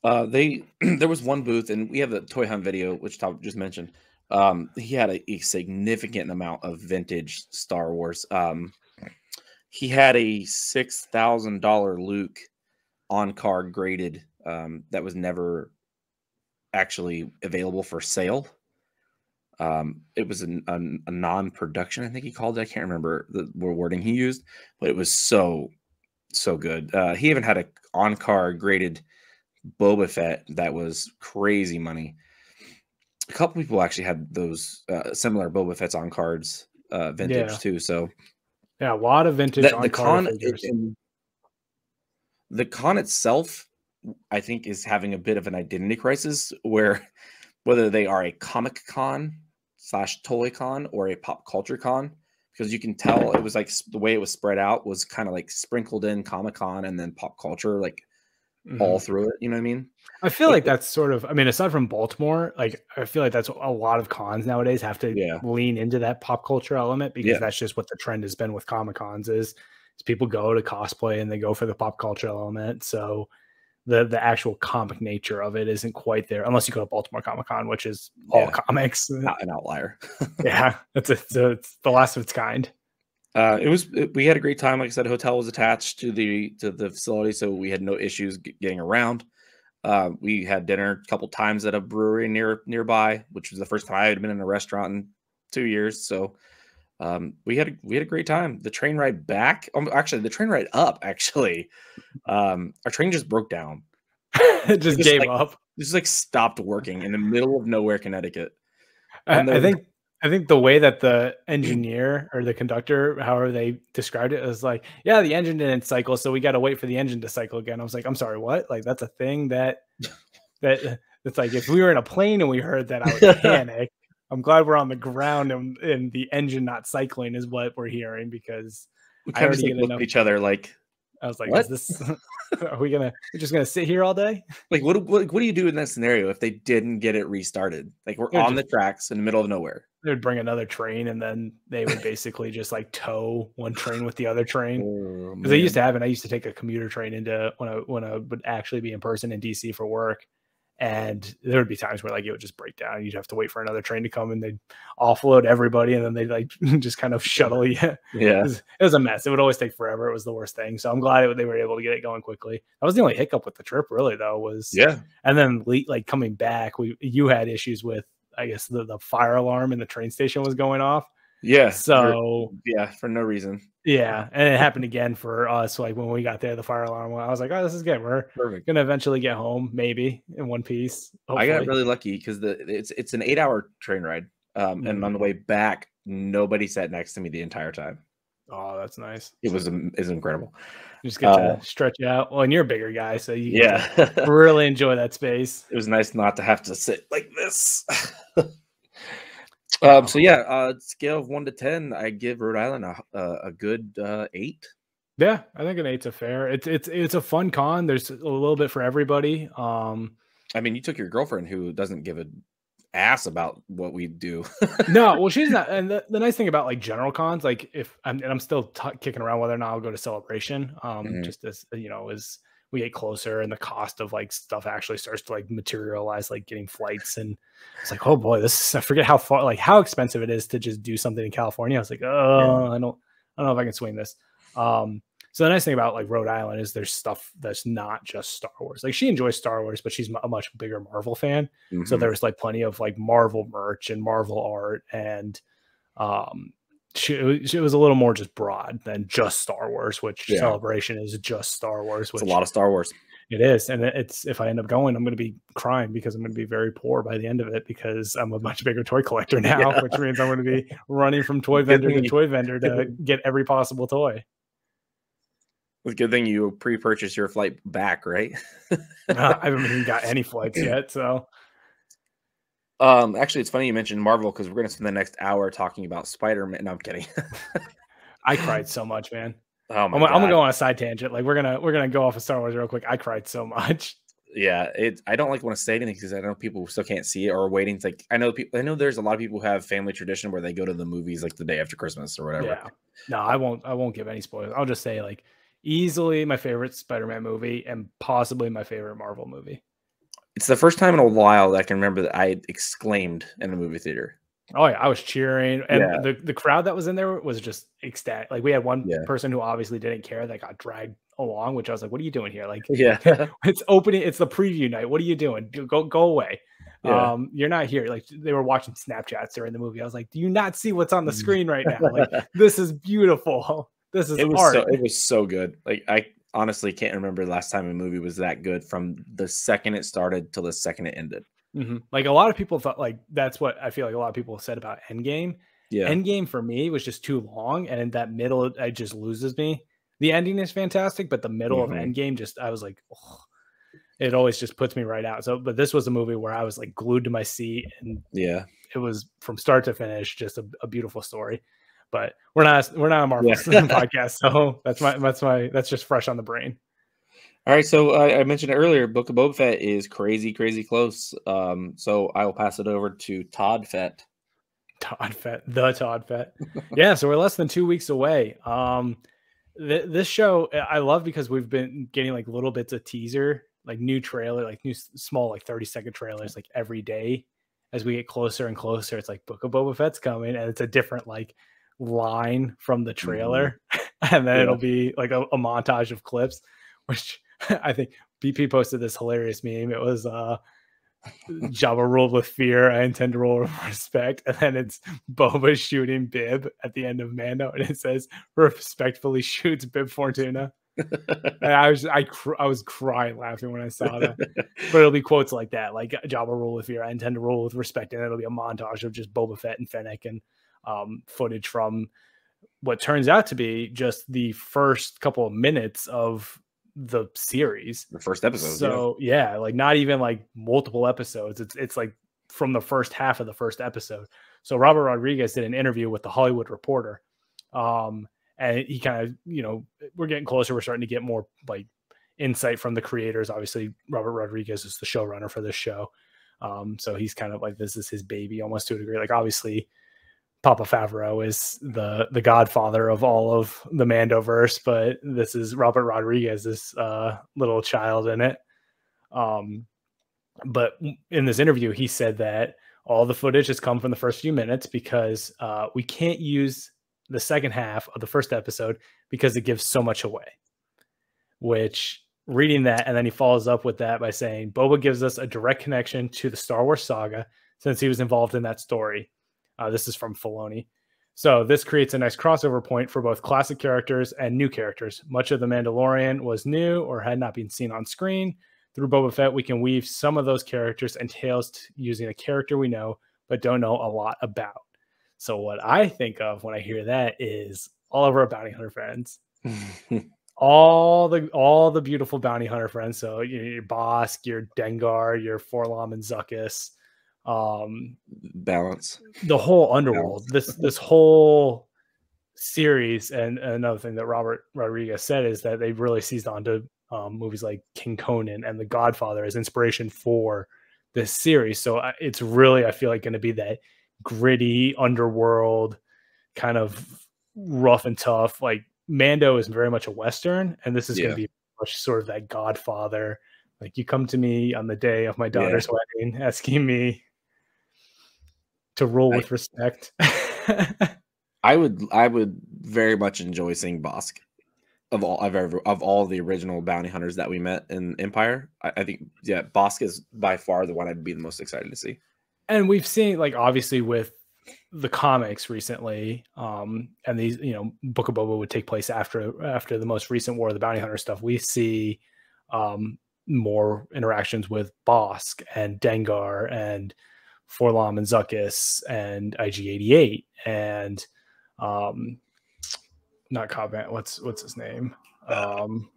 There was one booth, and we have the Toy Hunt video, which Tom just mentioned. He had a significant amount of vintage Star Wars. He had a $6,000 Luke on card graded that was never actually available for sale. It was a non-production, I think he called it. I can't remember the wording he used, but it was so good. He even had a on card graded Boba Fett that was crazy money. A couple people actually had those similar Boba Fett's on cards vintage too. So yeah, a lot of vintage on card figures. The con itself, I think, is having a bit of an identity crisis where whether they are a comic con / toy con or a pop culture con, because you can tell it was like the way it was spread out was kind of like sprinkled in Comic Con and then pop culture like all through it. You know what I mean? I feel like that's sort of, I mean, aside from Baltimore, like I feel like that's a lot of cons nowadays have to lean into that pop culture element because that's just what the trend has been with Comic Cons is people go to cosplay and they go for the pop culture element. So the actual comic nature of it isn't quite there unless you go to Baltimore Comic Con, which is all comics. Not an outlier. Yeah, it's the last of its kind. We had a great time. Like I said, the hotel was attached to the facility, so we had no issues getting around. We had dinner a couple times at a brewery nearby, which was the first time I had been in a restaurant in 2 years. So we had a great time. The train ride back, actually, the train ride up. Actually, our train just broke down. It just gave up. Just like stopped working in the middle of nowhere, Connecticut. I think the way that the engineer or the conductor, however they described it, was like, yeah, the engine didn't cycle, so we got to wait for the engine to cycle again. I was like, I'm sorry, what? Like, that's a thing that it's like, if we were in a plane and we heard that, I would panic. I'm glad we're on the ground and the engine not cycling is what we're hearing, because we kind of looked at each other like, I was like, what? Is this, we're just going to sit here all day? Like, what do you do in that sscenario if they didn't get it restarted? Like, we're on the tracks in the middle of nowhere. They would bring another train, and then they would basically just like tow one train with the other train. Because they used to have it. I used to take a commuter train into when I would actually be in person in DC for work. And there would be times where like it would just break down. You'd have to wait for another train to come, and they'd offload everybody, and then they'd like just kind of shuttle you. Yeah, it was a mess. It would always take forever. It was the worst thing. So I'm glad they were able to get it going quickly. That was the only hiccup with the trip, really, though. Was and then like coming back, you had issues with, I guess, the fire alarm in the train station was going off. Yeah. So for no reason. Yeah, and it happened again for us. Like when we got there, the fire alarm went. I was like, "Oh, this is good. We're gonna eventually get home, maybe in one piece." Hopefully. I got really lucky because it's an 8-hour train ride, and on the way back, nobody sat next to me the entire time. Oh, that's nice. It was incredible. You just get to stretch out. Well, and you're a bigger guy, so you get Yeah, to really enjoy that space. it was nice not to have to sit like this. Wow. So yeah, scale of 1 to 10, I give Rhode Island a good 8. Yeah, I think an 8's a fair. It's a fun con. There's a little bit for everybody. I mean, you took your girlfriend who doesn't give a ass about what we do. No, well, she's not. And the nice thing about like general cons, like if I'm still kicking around whether or not I'll go to Celebration, just as you know, as we get closer and the cost of like stuff actually starts to like materialize, like getting flights, and it's like, oh boy, I forget how far, like how expensive it is to just do something in California. I was like, oh, I don't know if I can swing this. So the nice thing about like Rhode Island is there's stuff that's not just Star Wars. Like she enjoys Star Wars, but she's a much bigger Marvel fan. So there's like plenty of like Marvel merch and Marvel art, and she was a little more just broad than just Star Wars, which Celebration is just Star Wars. Which it's a lot of Star Wars. It is, and it's if I end up going, I'm going to be crying because I'm going to be very poor by the end of it because I'm a much bigger toy collector now, which means I'm going to be running from toy vendor to toy vendor to get every possible toy. It's a good thing you pre-purchased your flight back, right? I haven't even got any flights yet, so. Actually, it's funny you mentioned Marvel because we're going to spend the next hour talking about Spider-Man. No, I'm kidding. I cried so much, man. Oh my God. I'm gonna go on a side tangent. Like we're gonna go off of Star Wars real quick. I cried so much. Yeah, I don't like want to say anything because I know people still can't see it or are waiting. To, like I know there's a lot of people who have family tradition where they go to the movies like the day after Christmas or whatever. Yeah. No, I won't give any spoilers. I'll just say like easily my favorite Spider-Man movie and possibly my favorite Marvel movie. It's the first time in a while that I can remember that I exclaimed in the movie theater. Oh yeah, I was cheering, and the crowd that was in there was just ecstatic. Like we had one person who obviously didn't care that got dragged along, which I was like, "What are you doing here?" Like, it's opening, it's the preview night. What are you doing? Go away. Yeah. You're not here. Like they were watching Snapchats during the movie. I was like, "Do you not see what's on the screen right now? Like this is beautiful. This is art." It was so good. Like I honestly can't remember the last time a movie was that good from the second it started till the second it ended. Like a lot of people thought, like that's what I feel like a lot of people said about Endgame. Yeah, Endgame for me was just too long, and in that middle, it just loses me. The ending is fantastic, but the middle of Endgame, just I was like, oh, it always just puts me right out. So, but this was a movie where I was like glued to my seat, and it was from start to finish just a beautiful story. But we're not a Marvel podcast, so that's just fresh on the brain. All right, so I mentioned it earlier. Book of Boba Fett is crazy close. So I will pass it over to Todd Fett. The Todd Fett. Yeah, so we're less than 2 weeks away. This show I love because we've been getting like little bits of teaser, like new trailer, like new small like 30-second trailers, like every day as we get closer and closer. It's like Book of Boba Fett's coming, and it's a different like line from the trailer, and then it'll be like a montage of clips, which. I think BP posted this hilarious meme. It was Jabba ruled with fear, I intend to rule with respect. And then it's Boba shooting Bib at the end of Mando, and it says respectfully shoots Bib Fortuna. And I was crying laughing when I saw that. But it'll be quotes like that, like Jabba rule with fear, I intend to rule with respect, and it'll be a montage of just Boba Fett and Fennec and footage from what turns out to be just the first couple of minutes of the series, the first episode. So like not even like multiple episodes. It's like from the first half of the first episode. So Robert Rodriguez did an interview with the Hollywood Reporter, and he kind of, we're getting closer. We're starting to get more like insight from the creators. Obviously, Robert Rodriguez is the showrunner for this show, so he's kind of like this is his baby almost to a degree. Like obviously, Papa Favreau is the godfather of all of the Mandoverse, but this is Robert Rodriguez's little child in it. But in this interview, he said that all the footage has come from the first few minutes because we can't use the second half of the first episode because it gives so much away. Which, reading that, and then he follows up with that by saying, Boba gives us a direct connection to the Star Wars saga since he was involved in that story. This is from Filoni. So this creates a nice crossover point for both classic characters and new characters. Much of The Mandalorian was new or had not been seen on screen. Through Boba Fett, we can weave some of those characters and tales using a character we know but don't know a lot about. So what I think of when I hear that is all of our bounty hunter friends. all the beautiful bounty hunter friends. So your Bosk, your Dengar, your Forlom and Zuckuss, balance, the whole underworld. This whole series, and another thing that Robert Rodriguez said is that they've really seized onto movies like King Conan and The Godfather as inspiration for this series. So it's really, I feel like, going to be that gritty underworld, kind of rough and tough. Like Mando is very much a Western, and this is going to be much sort of that Godfather. Like, you come to me on the day of my daughter's wedding, asking me to rule with respect. I would very much enjoy seeing Bosk of all the original bounty hunters that we met in Empire. I think Bosk is by far the one I'd be the most excited to see. And we've seen, like, obviously with the comics recently, and these, Book of Boba would take place after the most recent War of the Bounty Hunter stuff. We see more interactions with Bosk and Dengar and Forlom and Zuckuss and IG-88 and not Cobb. What's his name? I'm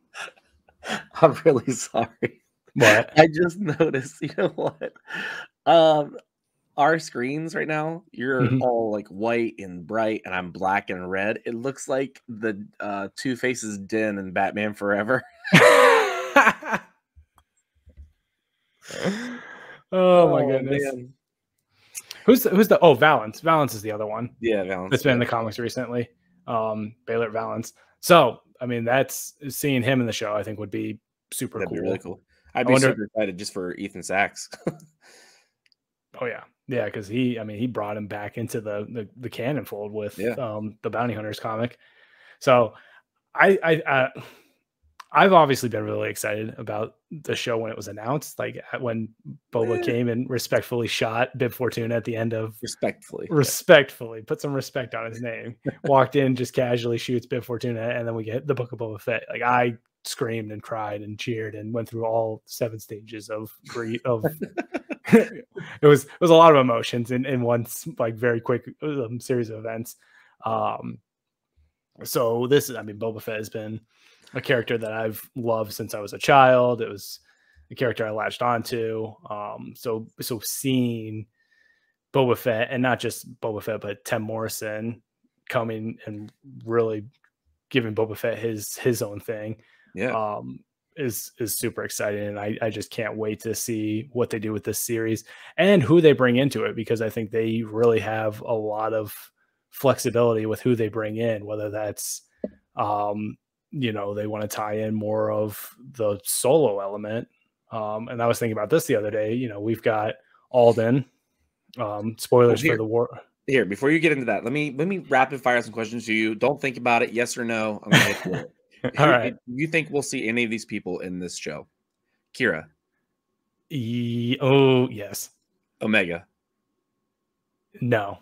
really sorry. What? I just noticed, you know what? Our screens right now, you're all like white and bright, and I'm black and red. It looks like the Two Faces Den in Batman Forever. Oh my goodness. Man. Who's the Valance? Valance is the other one. Yeah, Valance. That's been in the comics recently. Baylor Valance. So, I mean, that's seeing him in the show, I think, would be super cool. That'd be really cool. I'd be super excited just for Ethan Sachs. Oh yeah. Yeah, because he brought him back into the canon fold with the Bounty Hunters comic. So I've obviously been really excited about the show when it was announced. Like when Boba came and respectfully shot Bib Fortuna at the end of respectfully put some respect on his name. Walked in, just casually shoots Bib Fortuna, and then we get the Book of Boba Fett. Like, I screamed and cried and cheered and went through all 7 stages of it was a lot of emotions in one, like, very quick series of events. So this, I mean, Boba Fett has been a character that I've loved since I was a child. It was a character I latched onto. So seeing Boba Fett, and not just Boba Fett, but Tim Morrison coming and really giving Boba Fett his own thing, is super exciting. And I just can't wait to see what they do with this series and who they bring into it, because I think they really have a lot of flexibility with who they bring in, whether that's they want to tie in more of the solo element. And I was thinking about this the other day. We've got Alden. Spoilers for the war. Here, before you get into that, let me rapid fire some questions to you. Don't think about it. Yes or no. I'm gonna hit you. All right. You think we'll see any of these people in this show? Kira. Oh, yes. Omega. No.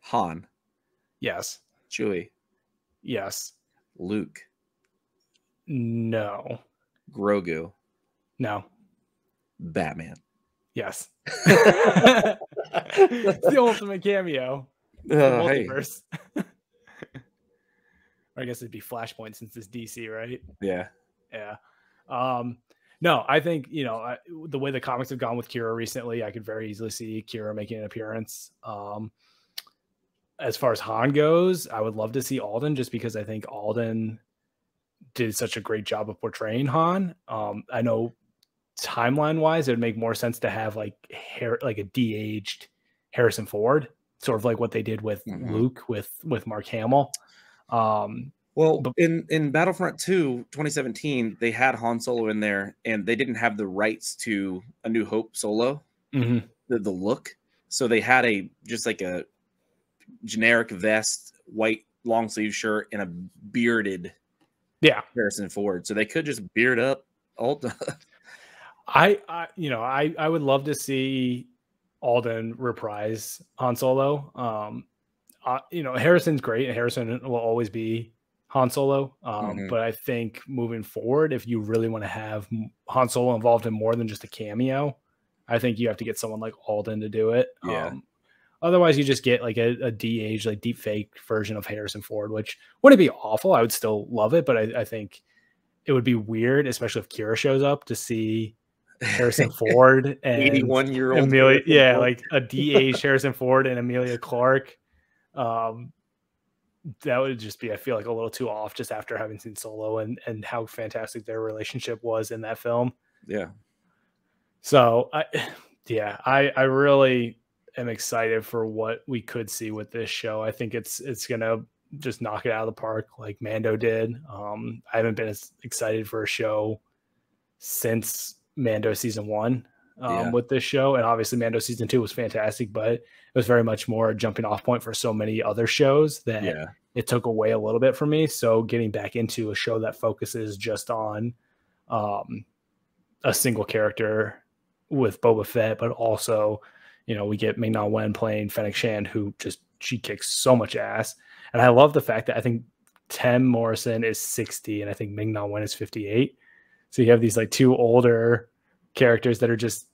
Han. Yes. Chewie. Yes. Luke. No. Grogu. No. Batman. Yes. That's the ultimate cameo. Multiverse. Or I guess it'd be Flashpoint since it's DC, right? Yeah. Yeah. No, I think, the way the comics have gone with Kira recently, I could very easily see Kira making an appearance. As far as Han goes, I would love to see Alden, just because I think Alden did such a great job of portraying Han. I know timeline wise, it would make more sense to have like a de-aged Harrison Ford, sort of like what they did with Luke with Mark Hamill. In Battlefront 2 2017, they had Han Solo in there, and they didn't have the rights to A New Hope Solo, the look. So they had just like a generic vest, white long sleeve shirt, and a bearded Harrison Ford. So they could just beard up Alden. I would love to see Alden reprise Han Solo. Harrison's great, and Harrison will always be Han Solo. But I think moving forward, if you really want to have Han Solo involved in more than just a cameo, I think you have to get someone like Alden to do it. Yeah. Otherwise, you just get like a de-age, like deep fake version of Harrison Ford, which wouldn't be awful. I would still love it, but I think it would be weird, especially if Kira shows up, to see Harrison Ford and 81-year-old Amelia. Harrison Yeah, Ford. like a de-age Harrison Ford and Amelia Clarke. That would just be, I feel like, a little too off just after having seen Solo and how fantastic their relationship was in that film. Yeah. So I really am excited for what we could see with this show. I think it's gonna just knock it out of the park like Mando did. I haven't been as excited for a show since Mando season 1 with this show, and obviously Mando season 2 was fantastic, but it was very much more a jumping off point for so many other shows that it took away a little bit from me. So getting back into a show that focuses just on a single character with Boba Fett, but also, you know, we get Ming-Na Wen playing Fennec Shand, who she kicks so much ass. And I love the fact that I think Tem Morrison is 60 and I think Ming-Na Wen is 58. So you have these like two older characters that are just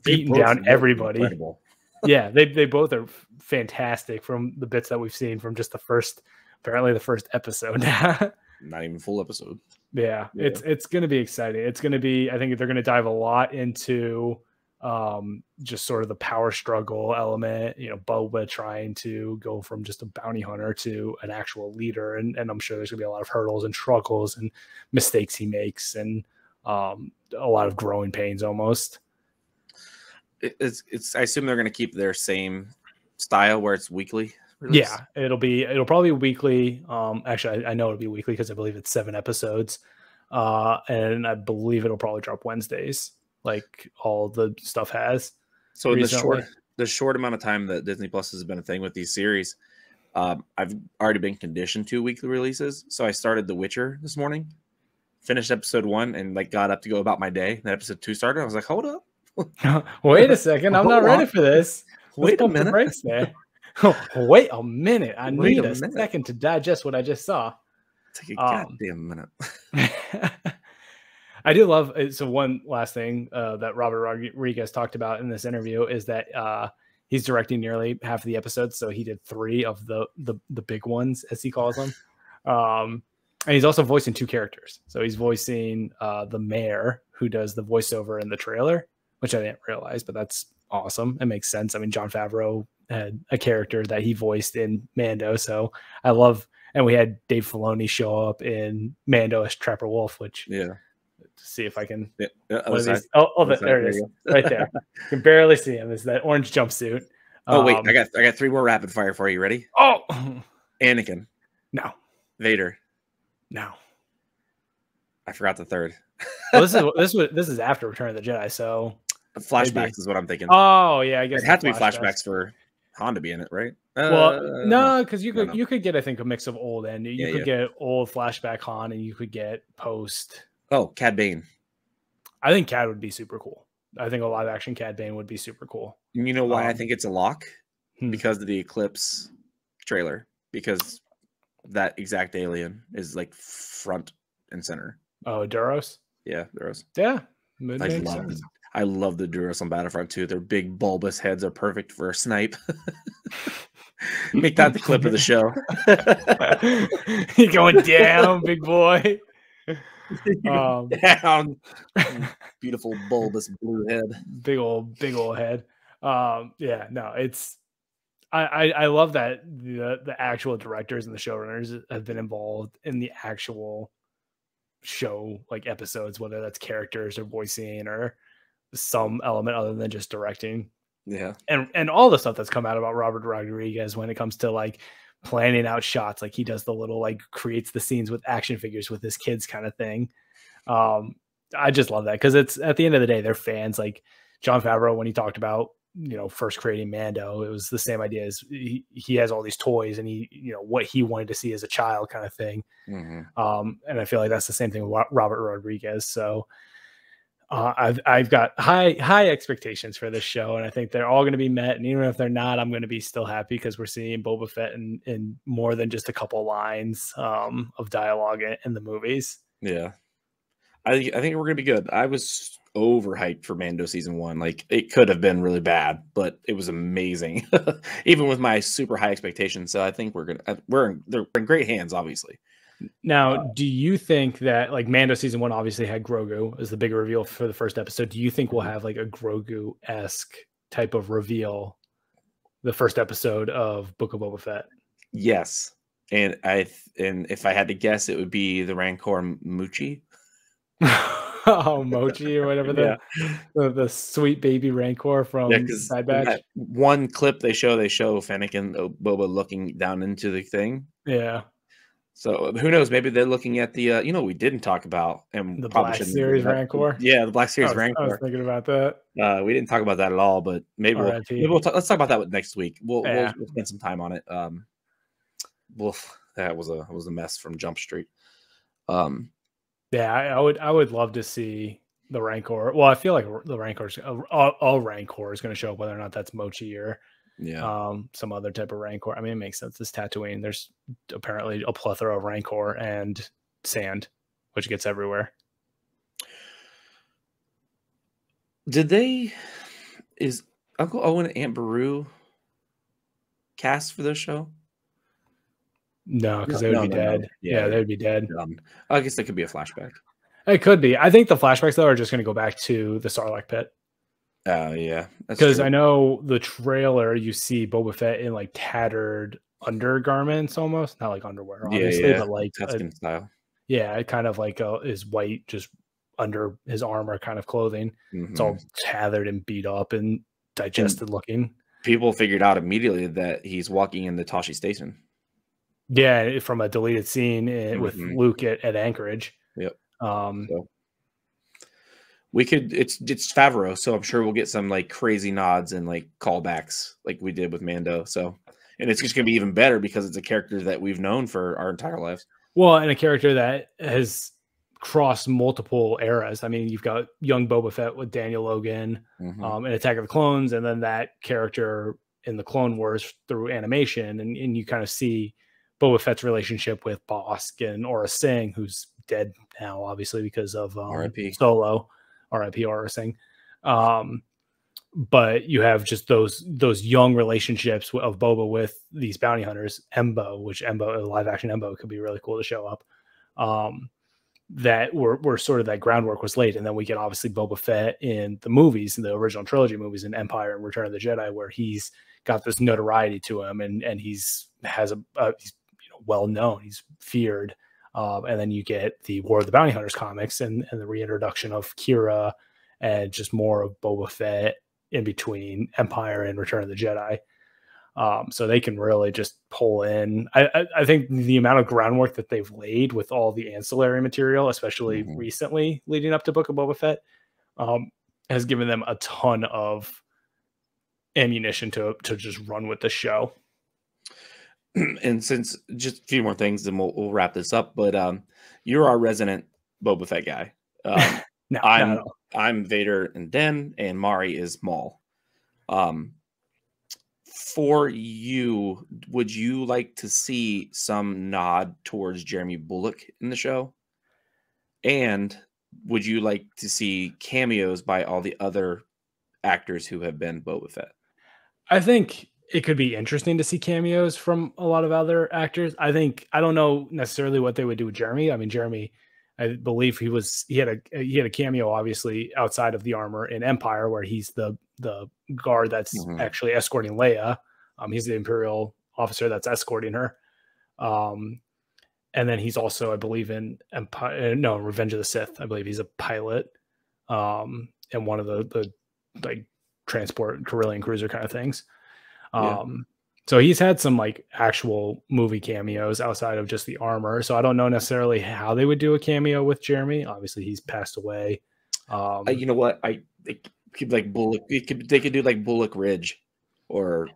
beating down everybody. Incredible. Yeah, they both are fantastic from the bits that we've seen from just the first episode. Not even full episode. Yeah, it's going to be exciting. It's going to be, I think they're going to dive a lot into just sort of the power struggle element, you know, Boba trying to go from just a bounty hunter to an actual leader. And I'm sure there's gonna be a lot of hurdles and struggles and mistakes he makes and a lot of growing pains almost. I assume they're going to keep their same style where it's weekly release? Yeah, it'll probably be weekly. Actually, I know it'll be weekly because I believe it's 7 episodes. And I believe it'll probably drop Wednesdays, like all the stuff has. So in the short amount of time that Disney Plus has been a thing with these series, I've already been conditioned to weekly releases. So I started The Witcher this morning, finished episode 1, and like got up to go about my day. And then episode 2 started. I was like, hold up. Wait a second. I'm not ready for this. Wait a minute. Breaks there. Wait a minute. I need a second to digest what I just saw. Take a goddamn minute. I do love it. So one last thing that Robert Rodriguez talked about in this interview is that he's directing nearly half of the episodes. So he did 3 of the big ones, as he calls them. And he's also voicing 2 characters. So he's voicing the mayor, who does the voiceover in the trailer, which I didn't realize, but that's awesome. It makes sense. I mean, Jon Favreau had a character that he voiced in Mando. So I love, and we had Dave Filoni show up in Mando as Trapper Wolf, which see if I can. There it is, right there. You can barely see him. It's that orange jumpsuit. Oh wait, I got 3 more rapid fire for you. Ready? Oh, Anakin. No. Vader. No. I forgot the third. Well, this is after Return of the Jedi, so flashbacks is what I'm thinking. Oh yeah, I guess it had to be flashbacks for Han to be in it, right? Well, no, because you could get, I think, a mix of old and you could get old flashback Han, and you could get post. Oh, Cad Bane. I think Cad would be super cool. I think a live action Cad Bane would be super cool. You know why I think it's a lock? Because of the Eclipse trailer. Because that exact alien is like front and center. Oh, Duros? Yeah, Duros. Yeah. I love the Duros on Battlefront 2. Their big bulbous heads are perfect for a snipe. Make that the clip of the show. You're going down, big boy. Down. Beautiful bulbous blue head. Big old head. Yeah, no, it's I love that the actual directors and the showrunners have been involved in the actual show, like episodes, whether that's characters or voicing or some element other than just directing. Yeah. And all the stuff that's come out about Robert Rodriguez when it comes to like planning out shots, like he does the little, like creates the scenes with action figures with his kids kind of thing. I just love that because it's at the end of the day, they're fans. Like Jon Favreau, when he talked about, you know, first creating Mando, it was the same idea as he has all these toys and he, you know, what he wanted to see as a child kind of thing. Mm-hmm. And I feel like that's the same thing with Robert Rodriguez. So I've got high expectations for this show, and I think they're all going to be met. And even if they're not, I'm going to be still happy because we're seeing Boba Fett in more than just a couple lines of dialogue in the movies. Yeah, I think we're going to be good. I was overhyped for Mando season 1. Like it could have been really bad, but it was amazing, even with my super high expectations. So I think they're in great hands, obviously. Now, do you think that like Mando season 1 obviously had Grogu as the big reveal for the first episode? Do you think we'll have like a Grogu-esque type of reveal the first epoepisode of Book of Boba Fett? Yes, and if I had to guess, it would be the Rancor Muchi. Oh, Mochi or whatever the sweet baby Rancor from Bad Batch. One clip they show Fennec and Boba looking down into the thing. Yeah. So who knows? Maybe they're looking at the we didn't talk about, and the Black Series Rancor. Yeah, the Black Series Rancor. I was thinking about that. We didn't talk about that at all, but maybe we'll let's talk about that next week. We'll spend some time on it. That was a mess from Jump Street. Yeah, I would love to see the Rancor. Well, I feel like the Rancor's all Rancor is going to show up, whether or not that's Mochi or some other type of Rancor. I mean, it makes sense. This Tatooine, there's apparently a plethora of Rancor and sand, which gets everywhere. Is Uncle Owen and Aunt Beru cast for this show? No, because they would be dead. No. Yeah, they would be dead. I guess that could be a flashback. It could be. I think the flashbacks, though, are just going to go back to the Sarlacc pit. Oh, yeah. Because I know the trailer, you see Boba Fett in like tattered undergarments almost. Not like underwear, obviously, but like Tusken style. Yeah, kind of like his white, just under his armor kind of clothing. It's all tattered and beat up and digested looking. People figured out immediately that he's walking in the Tashi Station. Yeah, from a deleted scene with Luke at Anchorage. Yep. We could. It's Favreau, so I'm sure we'll get some like crazy nods and like callbacks like we did with Mando. So, and it's just gonna be even better because it's a character that we've known for our entire lives. Well, and a character that has crossed multiple eras. I mean, you've got young Boba Fett with Daniel Logan in Attack of the Clones, and then that character in the Clone Wars through animation, and you kind of see Boba Fett's relationship with Bosk and Aurra Sing, who's dead now, obviously, because of Solo, R.I.P. Aurra Sing. But you have just those young relationships of Boba with these bounty hunters, Embo, which live action Embo could be really cool to show up. That were sort of that groundwork was laid, and then we get obviously Boba Fett in the movies, in the original trilogy movies, in Empire and Return of the Jedi, where he's got this notoriety to him, and he's well known, he's feared. And then you get the War of the Bounty Hunters comics and the reintroduction of Kira and just more of Boba Fett in between Empire and Return of the Jedi. So they can really just pull in. I think the amount of groundwork that they've laid with all the ancillary material, especially recently leading up to Book of Boba Fett, has given them a ton of ammunition to just run with the show. And since just a few more things, then we'll wrap this up. But you're our resident Boba Fett guy. No, I'm Vader and Den, and Mari is Maul. For you, would you like to see some nod towards Jeremy Bulloch in the show? And would you like to see cameos by all the other actors who have been Boba Fett? I think it could be interesting to see cameos from a lot of other actors. I don't know necessarily what they would do with Jeremy. I mean, Jeremy, I believe he had a cameo, obviously, outside of the armor in Empire, where he's the guard that's actually escorting Leia. He's the Imperial officer that's escorting her. And then he's also, I believe, in Revenge of the Sith. I believe he's a pilot and one of the like transport Corellian cruiser kind of things. So he's had some like actual movie cameos outside of just the armor. So I don't know necessarily how they would do a cameo with Jeremy. Obviously, he's passed away. You know what? They could like Bullock. They could do like Bullock Ridge or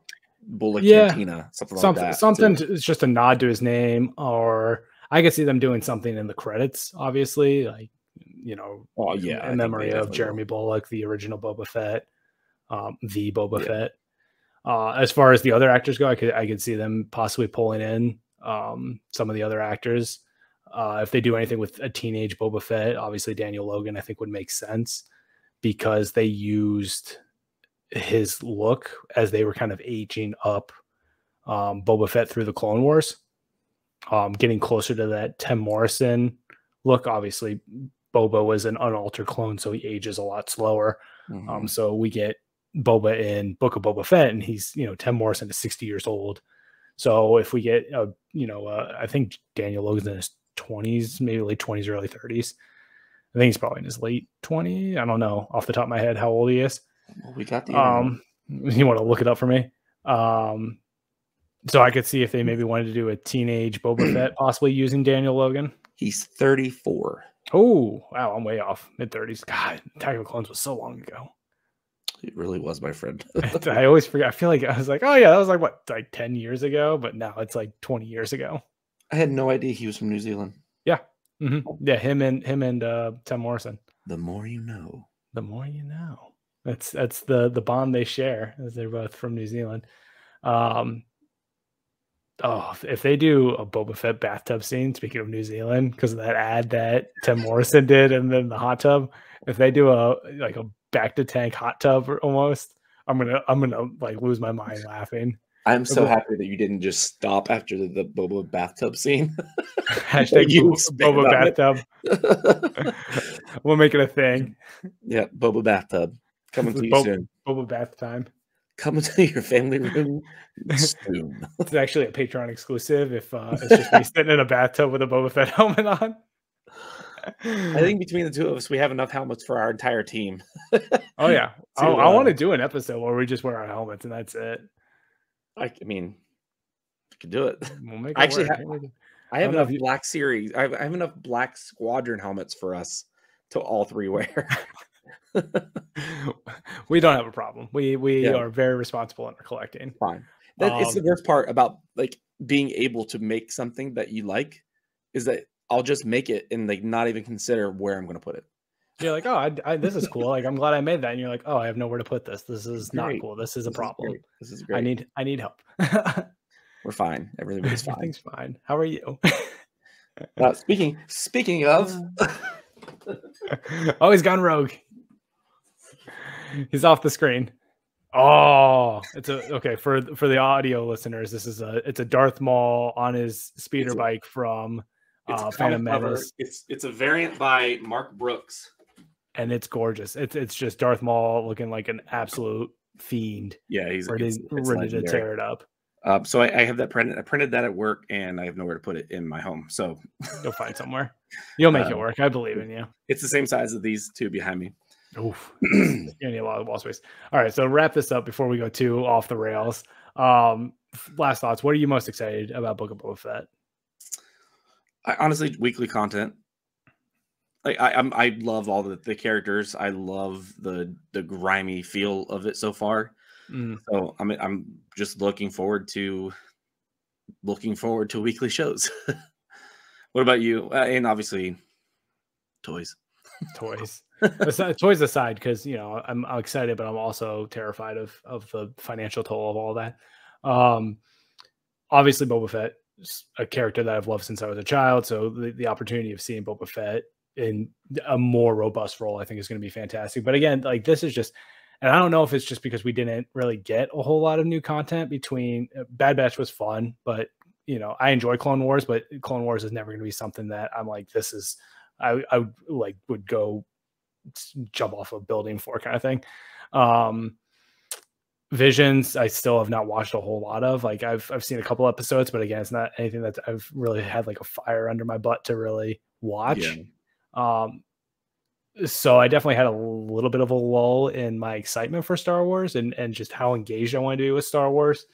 Bullock Cantina, something like that. Something it's just a nod to his name, or I could see them doing something in the credits. Obviously, like in memory of Jeremy Bulloch, the original Boba Fett, the Boba Fett. As far as the other actors go, I could see them possibly pulling in some of the other actors. If they do anything with a teenage Boba Fett, obviously Daniel Logan, I think would make sense. because they used his look as they were kind of aging up Boba Fett through the Clone Wars, getting closer to that Tim Morrison look. Obviously, Boba was an unaltered clone, so he ages a lot slower. So we get Boba in Book of Boba Fett, and he's, Tim Morrison is 60 years old. So if we get, I think Daniel Logan's in his 20s, maybe late 20s, early 30s. I think he's probably in his late 20s. I don't know off the top of my head how old he is. Well, we got the you want to look it up for me? So I could see if they maybe wanted to do a teenage Boba Fett, possibly using Daniel Logan. He's 34. Oh, wow. I'm way off. Mid-30s. God, Attack of the Clones was so long ago. It really was, my friend. I always forget. I feel like I was like, oh, yeah, that was like, what, like 10 years ago? But now it's like 20 years ago. I had no idea he was from New Zealand. Yeah. Yeah, him and Tim Morrison. The more you know. The more you know. That's the bond they share, as they're both from New Zealand. If they do a Boba Fett bathtub scene, speaking of New Zealand, because of that ad that Tim Morrison did, and then the hot tub, if they do a back to tank hot tub almost, I'm gonna like lose my mind laughing. I'm so happy that you didn't just stop after the Boba bathtub scene. Hashtag Boba bathtub. We'll make it a thing. Yeah, Boba bathtub coming to you soon. Boba bath time. Coming to your family room soon. It's actually a Patreon exclusive. If it's just me sitting in a bathtub with a Boba Fett helmet on. I think between the two of us, we have enough helmets for our entire team. Oh yeah, I want to do an episode where we just wear our helmets and that's it. I mean, we could do it. We'll make it actually work. I have enough Black Series. I have enough Black Squadron helmets for us to all three wear. We don't have a problem. We are very responsible in our collecting. Fine. It's the worst part about like being able to make something that you like is that I'll just make it and like not even consider where I'm going to put it. You're like, oh, this is cool. Like, I'm glad I made that. And you're like, oh, I have nowhere to put this. This is not cool. This is a problem. This is great. I need help. We're fine. Everything's fine. Everything's fine. How are you? Speaking of, oh, he's gone rogue. He's off the screen. Oh, okay for the audio listeners. It's a Darth Maul on his speeder bike from Phantom Menace. It's a variant by Mark Brooks, and it's gorgeous. It's just Darth Maul looking like an absolute fiend. Yeah, he's ready to tear it up. So I have that printed. I printed that at work, and I have nowhere to put it in my home. So you'll find somewhere. You'll make it work. I believe in you. It's the same size as these two behind me. Oof. You need a lot of wall space. All right, so wrap this up before we go too off the rails. Last thoughts. What are you most excited about Book of Boba Fett? Honestly, weekly content. Like I love all the characters. I love the grimy feel of it so far. So I'm just looking forward to weekly shows. What about you? And obviously, toys. Toys Toys aside, because I'm excited, but I'm also terrified of the financial toll of all that. Obviously, Boba Fett is a character that I've loved since I was a child, so the opportunity of seeing Boba Fett in a more robust role, I think, is going to be fantastic. But again, like, this is just, and I don't know if it's just because we didn't really get a whole lot of new content between. Bad Batch was fun, but I enjoy Clone Wars, but Clone Wars is never going to be something that I'm like, this is, I would go jump off a building for, kind of thing. Visions, I still have not watched a whole lot of. Like, I've seen a couple episodes, but again, it's not anything that I've really had like a fire under my butt to really watch. Yeah. So I definitely had a little bit of a lull in my excitement for Star Wars and just how engaged I want to be with Star Wars.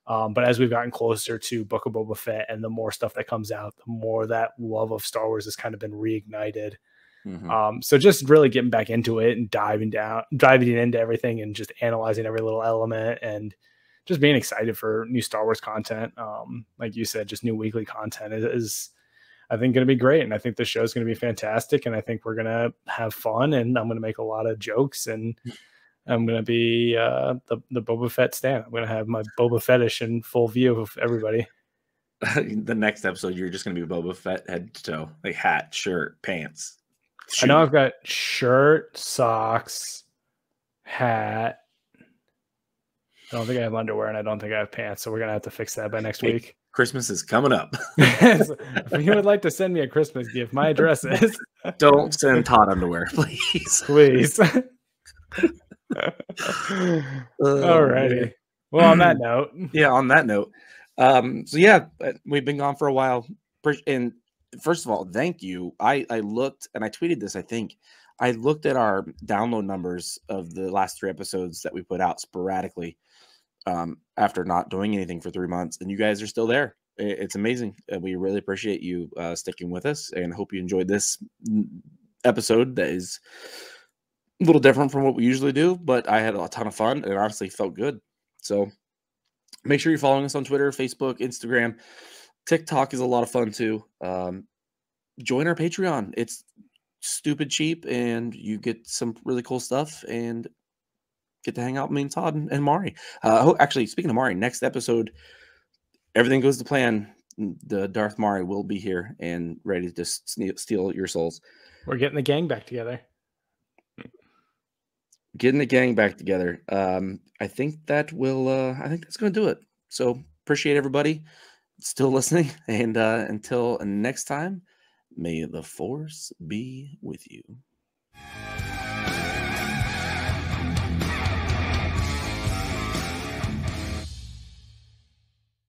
But as we've gotten closer to Book of Boba Fett and the more stuff that comes out, the more that love of Star Wars has kind of been reignited. So just really getting back into it and diving into everything and just analyzing every little element and just being excited for new Star Wars content. Like you said, just new weekly content is I think going to be great. And I think the show is going to be fantastic. And I think we're going to have fun, and I'm going to make a lot of jokes, and I'm going to be the Boba Fett stan. I'm going to have my Boba Fetish in full view of everybody. The next episode, you're just going to be Boba Fett head to toe, like hat, shirt, pants. I know I've got shirt, socks, hat. I don't think I have underwear, and I don't think I have pants. So we're gonna have to fix that by next week. Christmas is coming up. If you would like to send me a Christmas gift, my address is. Don't send Todd underwear, please. Please. Alrighty. Well, on that note. Yeah, on that note. So yeah, we've been gone for a while. And first of all, thank you. I looked and I tweeted this, I think. I looked at our download numbers of the last 3 episodes that we put out sporadically after not doing anything for 3 months, and you guys are still there. It's amazing. We really appreciate you sticking with us, and hope you enjoyed this episode that is a little different from what we usually do, but I had a ton of fun and it honestly felt good. So make sure you're following us on Twitter, Facebook, Instagram. TikTok is a lot of fun too. Join our Patreon. It's stupid cheap and you get some really cool stuff and get to hang out with me and Todd and Mari. Actually, speaking of Mari, next episode, everything goes to plan. The Darth Mari will be here and ready to steal your souls. We're getting the gang back together. Getting the gang back together. I think that will. I think that's going to do it. So appreciate everybody still listening, and until next time, may the Force be with you.